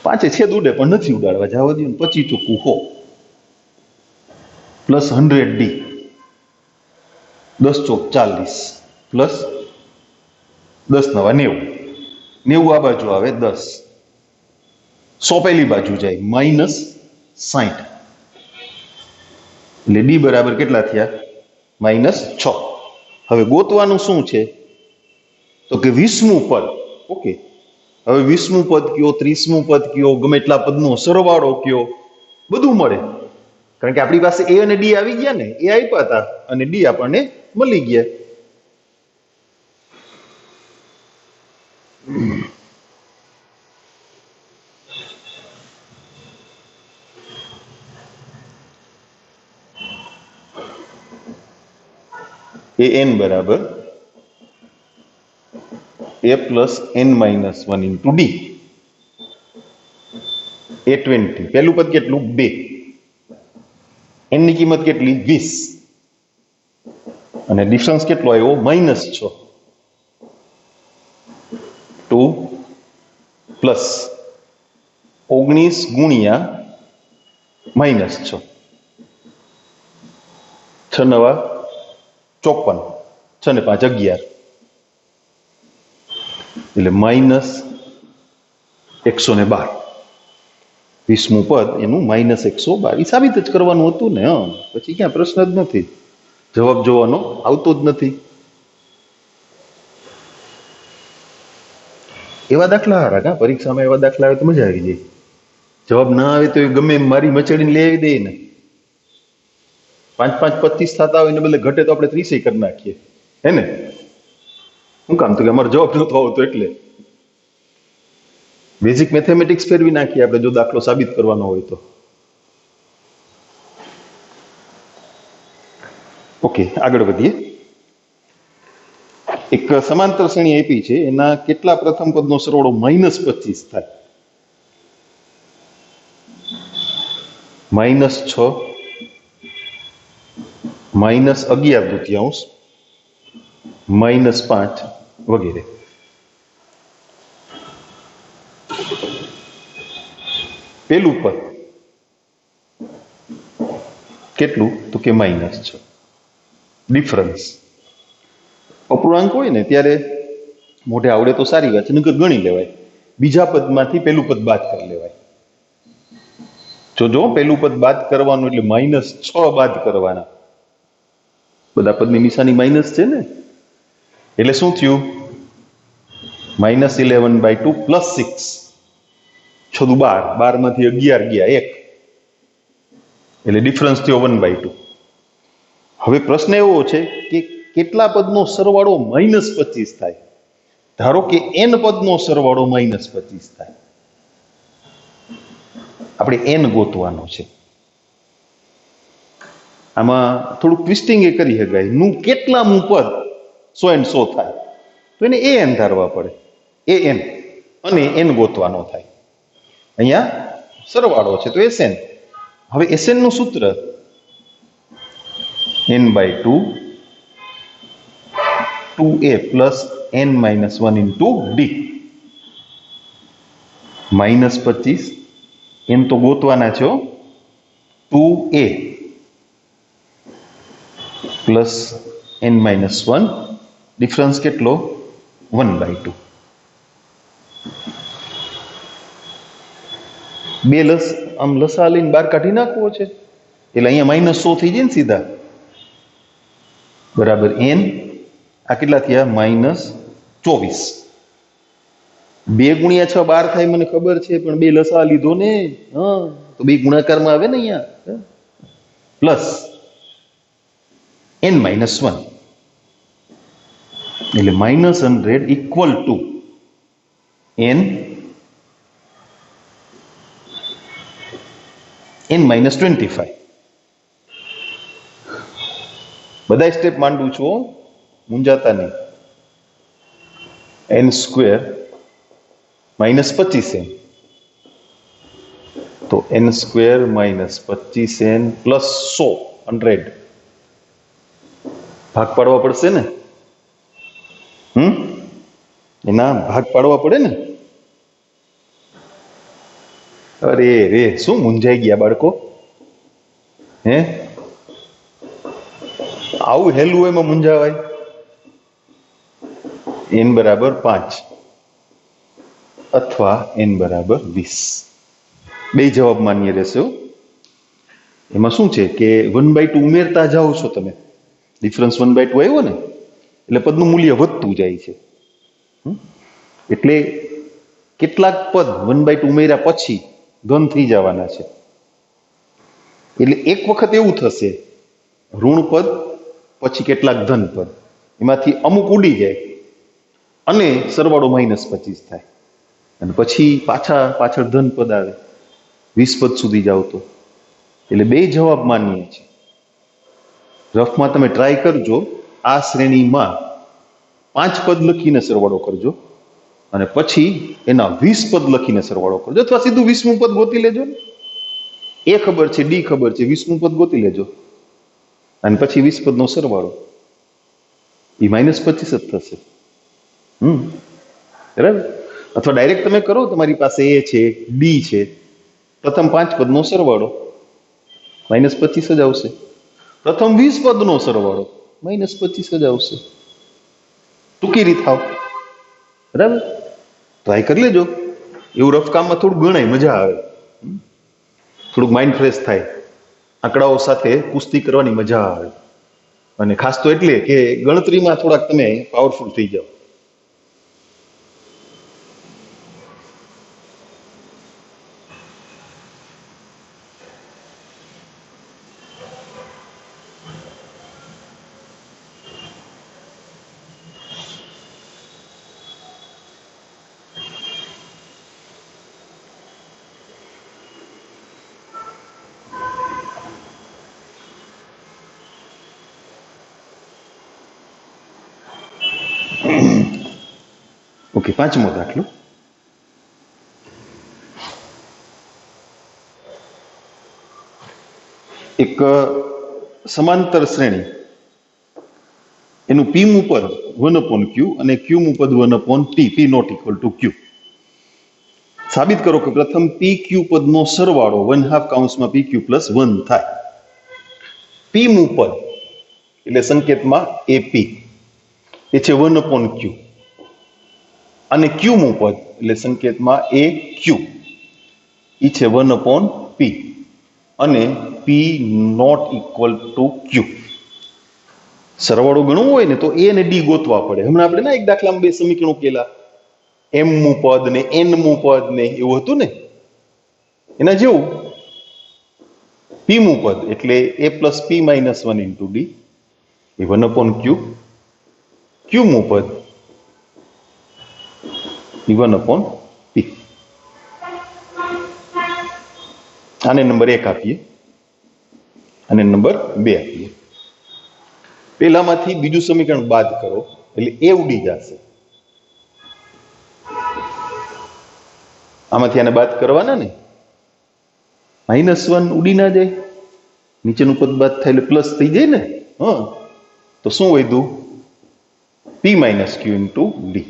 5 છેદ ઉડે પણ નથી ઉડાડવા, જવા દો ને. 25 ચોખ્ખું 100 પ્લસ 100d 10 ચોક 40 પ્લસ 10 નવા 90. 90 આ બાજુ આવે 10. 100 પહેલી બાજુ જાય -60. એટલે ડી બરાબર કેટલા થયા? -6. હવે ગોતવાનું શું છે? તો કે 20મું પદ. ઓકે, હવે 20મું પદ કયો, 30મું પદ કયો, ગમે એટલા પદનો સરવાળો કયો, બધું મળે. કારણ કે આપણી પાસે એ અને ડી આવી ગયા ને, એ આપ્યા હતા અને ડી આપણને મળી ગયા. એ એન બરાબર a plus n minus 1 into d. A 20, પહેલું પદ કેટલું? 2. n ની કિંમત કેટલી? 20. અને ડિફરન્સ કેટલો આવ્યો? -6. 2 પ્લસ 19 ગુણ્યા -6. 6 નવા 54, 6 ને 5 11, એટલે -112. 20મું પદ એનું -112. એ સાબિત જ કરવાનું હતું ને. પછી ક્યાં પ્રશ્ન જ નથી, જવાબ જોવાનો આવતો જ નથી. એવા દાખલા હારા કા, પરીક્ષામાં એવા દાખલા આવે તો મજા આવી જાય. જવાબ ના આવે તો ગમે એમ મારી મચડીને લઈ આવી દે ને. 5 5 25 થતા હોય ને બદલે ઘટે તો આપણે 30 કરી નાખીએ, હે ને? શું કામ? તો કે અમારો જવાબ નતો આવતો એટલે. બેઝિક મેથેમેટિક્સ ફેરવી નાખીએ આપણે જો દાખલો સાબિત કરવાનો હોય તો. ઓકે, આગળ વધીએ. એક સમાંતર શ્રેણી આપી છે, એના કેટલા પ્રથમ પદનો સરવાળો -25 થાય? -6, -11/2, -5 વગેરે. પેલું પદ કેટલું? તો કે -6. ડિફરન્સ અપૂર્ણાંક હોય ને ત્યારે મોઢે આવડે તો સારી વાત છે, નકર ગણી લેવાય. બીજા પદમાંથી પેલું પદ બાદ કરી લેવાય. જો પેલું પદ બાદ કરવાનું એટલે -6 બાદ કરવાના. બધા પદની નિશાની માઇનસ છે ને, એટલે શું થયું? -11/2 પ્લસ 6, 6 દુ 12, 12 માંથી 11 ગયા 1, એટલે ડિફરન્સ થયો 1/2. હવે પ્રશ્ન એવો છે કે કેટલા પદનો સરવાળો -25 થાય? ધારો કે n પદનો સરવાળો -25 થાય. આપણે n ગોતવાનો છે. આમાં થોડું ટ્વિસ્ટિંગ એ કરી શકાય. નું કેટલામું પદ 100 and 100 થાય તો એને an ધારવા પડે. an અને n ગોતવાનો થાય. અહીંયા સરવાળો છે તો Sn. હવે Sn નું સૂત્ર n/2 2a plus n minus 1 into d. -25 n તો ગોતવાના છો. 2a plus n minus 1, difference કેટલો? 1/2. બે આમ લસા લઈને બહાર કાઢી નાખવો છે એટલે અહીંયા -100 થઈ જાય ને સીધા. બરાબર n, આ કેટલા થયા? -24. 2 ગુણ્યા 6 12 થાય મને ખબર છે, પણ બે લસા લીધો ને, તો બે ગુણાકારમાં આવે ને અહીંયા. પ્લસ n minus 1, એટલે -100 ઇક્વલ ટુ n minus 25. બધા સ્ટેપ માંડું છું, મૂંઝાતા નહીં. n² -25n, તો n² -25n પ્લસ 100 ભાગ પાડવા પડશે ને. એના ભાગ પાડવા પડે ને. અરે રે, શું મૂંઝાઈ ગયા બાળકો? હે, આવું હેલું એમાં મૂંઝાવાય? n બરાબર 5 અથવા n બરાબર 20, બે જવાબ માન્ય રહેશે. એમાં શું છે કે 1/2 ઉમેરતા જાઓ છો તમે, ડિફરન્સ 1/2 આવ્યો ને, એટલે પદનું મૂલ્ય વધતું જાય છે. એટલે કેટલાક પદ 1/2 ઉમેર્યા પછી ધન થઈ જવાના છે. એટલે એક વખત એવું થશે ઋણ પદ પછી કેટલાક ધન પદ, એમાંથી અમુક ઉડી જાય અને સરવાળો -25 થાય, અને પછી પાછળ ધન પદ આવે, 20 પદ સુધી જાવ તો. એટલે બે જવાબ માન્ય છે. રફમાં તમે ટ્રાય કરજો, આ શ્રેણીમાં 5 પદ લખીને સરવાળો કરજો અને પછી એના 20 પદ લખીને સરવાળો કરજો, અથવા સીધું 20મું પદ ગોતી લેજો. એ ખબર છે, ડી ખબર છે, 20મું પદ ગોતી લેજો અને પછી 20 પદનો સરવાળો, એ -25 જ થશે. બરાબર? અથવા ડાયરેક્ટ તમે કરો, તમારી પાસે એ છે, ડી છે, પ્રથમ 5 પદનો સરવાળો -25 જ આવશે, પ્રથમ 20 પદનો સરવાળો -25 જ આવશે. ટૂંકી રીત થાવ. બરાબર? ટ્રાય કરી લેજો. એવું રફ કામમાં થોડું ગણાય, મજા આવે, થોડુંક માઇન્ડ ફ્રેશ થાય, આંકડાઓ સાથે કુસ્તી કરવાની મજા આવે, અને ખાસ તો એટલે કે ગણતરીમાં થોડાક તમે પાવરફુલ થઈ જાઓ. ઓકે, 5મો દાખલો. એક સમાંતર શ્રેણી, એનું પીમું પદ 1/q અને ક્યુમું પદ 1/p, p not equal to q. સાબિત કરો કે પ્રથમ pq પદનો સરવાળો 1/2 pq પ્લસ 1 થાય. પીમું પદ એટલે સંકેતમાં ap, એ છે 1/q, અને ક્યુમું પદ એટલે સંકેતમાં aq, એ છે 1/p, અને p not equal to q. સરવાળો ગણવો હોય ને તો a અને d ગોતવા પડે. હમણાં આપણે એક દાખલામાં 2 સમીકરણો કેલા, m મું પદ ને n મું પદ ને એવું હતું ને, એના જેવું p મું પદ એટલે a plus p minus 1 into d A 1/q, q મું પદ એ 1/p. આને નંબર 1 આપીએ અને નંબર 2 આપીએ. પેલામાંથી બીજું સમીકરણ બાદ કરો એટલે એ ઉડી જશે. આમાંથી આને બાદ કરવાના ને, -1 ઉડી ના જાય, નીચેનું પદ બાદ થાય એટલે પ્લસ થઈ જાય ને. તો શું વધ્યું? p minus q into D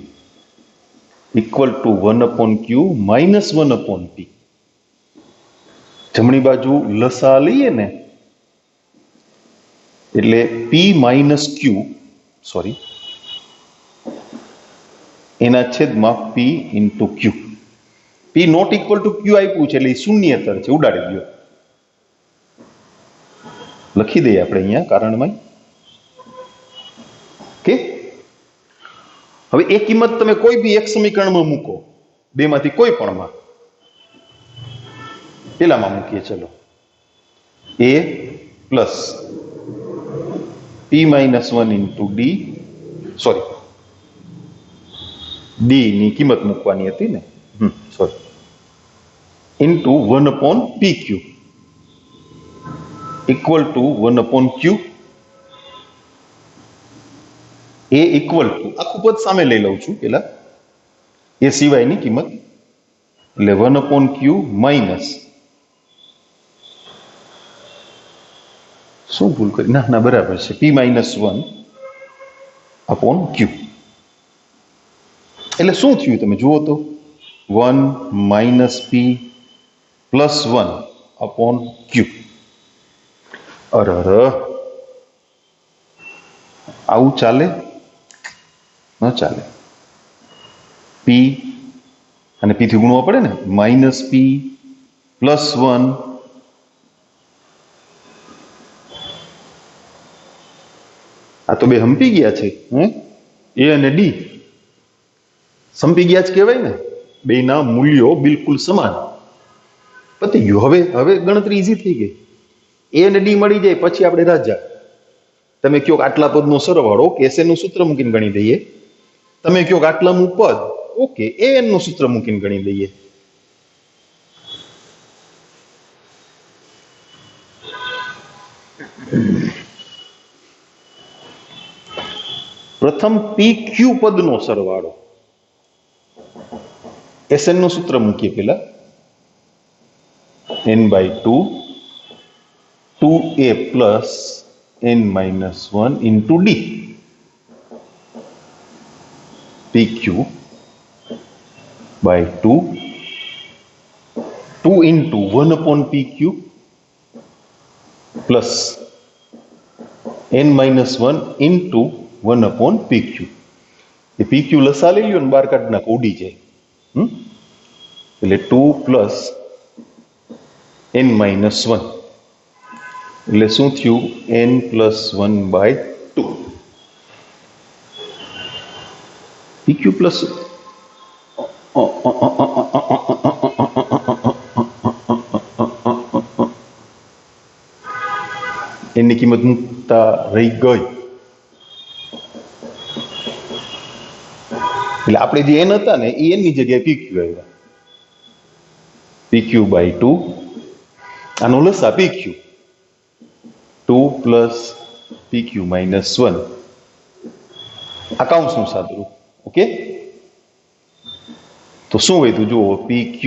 equal to 1/q minus 1/p. જમણી બાજુ લસા લઈએ ને એટલે p માઇનસ q, સોરી, એના છેદમાં p into q. p not equal to q આપ્યું છે એટલે એ શૂન્યતર છે, ઉડાડી દો. લખી દઈએ આપણે અહીંયા કારણમાં. ઓકે, હવે એ કિંમત તમે કોઈ બી એક સમીકરણમાં મૂકો, બેમાંથી કોઈ પણમાં. પેલામાં મૂકીએ, ચલો. a plus p minus 1 into D, sorry, D ની કિંમત મૂકવાની હતી ને, sorry, into 1/pq equal to 1/q. A equal to, આખું પદ સામે લઈ લઉં છું પેલા, એ સિવાયની કિંમત એટલે 1/q માઇનસ, શું ભૂલ કરી, ના બરાબર છે, p માઇનસ 1/q. એટલે શું થયું તમે જુઓ તો, 1 માઇનસ p પ્લસ 1/q. અરે આવું ચાલે? ન ચાલે. p અને p થી ગુણવા પડે ને, માઇનસ p પ્લસ 1, આ તો બે હંપી ગયા છે, એ અને ડી. સંપી ગયા જ કહેવાય ને, બેના મૂલ્યો બિલકુલ સમાન. પતી ગયું. હવે હવે ગણતરી ઈઝી થઈ ગઈ. એ અને ડી મળી જાય પછી આપણે રાજા. તમે કયો આટલા પદનો સરવાળો કે એસએન નું સૂત્ર મૂકીને ગણી દઈએ. તમે કયો આટલાનું પદ, ઓકે, એન નું સૂત્ર મૂકીને ગણી દઈએ. પ્રથમ પી ક્યુ પદનો સરવાળો, એસએન નું સૂત્ર મૂકીએ પેલા, n/2 2a plus n-1 into D. pq by 2 into 1 upon pq plus n-1 into 1 upon pq. A pq લસા લઈ લ્યો ને બાર કાઢ નાખો, ઉડી જાય. એટલે 2 પ્લસ n-1 એટલે શું થયું? n+1/2. pq પ્લસ એની કિંમત મૂકતા રહી ગઈ. એટલે આપણે જે n હતા ને એ એની જગ્યાએ pq આવ્યા. pq/2, આનો લસા pq, 2 પ્લસ pq-1, આ કૌંસનું સાદુરૂપ. ઓકે, તો શું વધ્યું જુઓ? pq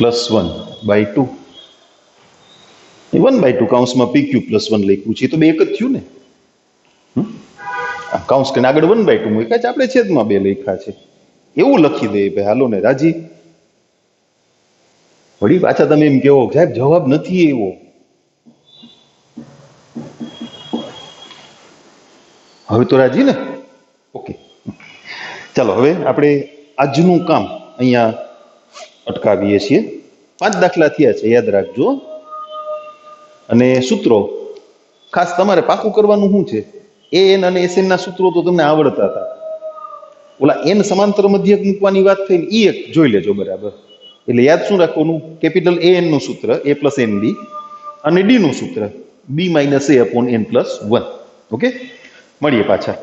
+1/2, એ 1/2 કૌંસમાં pq +1 લખ્યું છે, તો બે એક જ થયું ને. કૌંસ કે આગળ 1/2 મૂક્યા છે, આપણે છેદમાં 2 લખ્યા છે, એવું લખી દે ભાઈ. હાલો ને રાજી. વળી પાછા તમે એમ કેવો સાહેબ જવાબ નથી એવો. હવે તો રાજી ને? ઓકે, ચાલો હવે આપણે આજનું કામ અહીંયા અટકાવીએ છીએ. 5 દાખલા થયા છે, યાદ રાખજો. અને સૂત્રો ખાસ તમારે પાકું કરવાનું શું છે? એન અને એસએન ના સૂત્રો તો તમને આવડતા હતા. ઓલા એન સમાંતર મધ્યક મૂકવાની વાત થઈ ને, એ એક જોઈ લેજો બરાબર. એટલે યાદ શું રાખવાનું? કેપિટલ એન નું સૂત્ર a+nb અને ડી નું સૂત્ર b-a/n+1. ઓકે, મળીએ પાછા.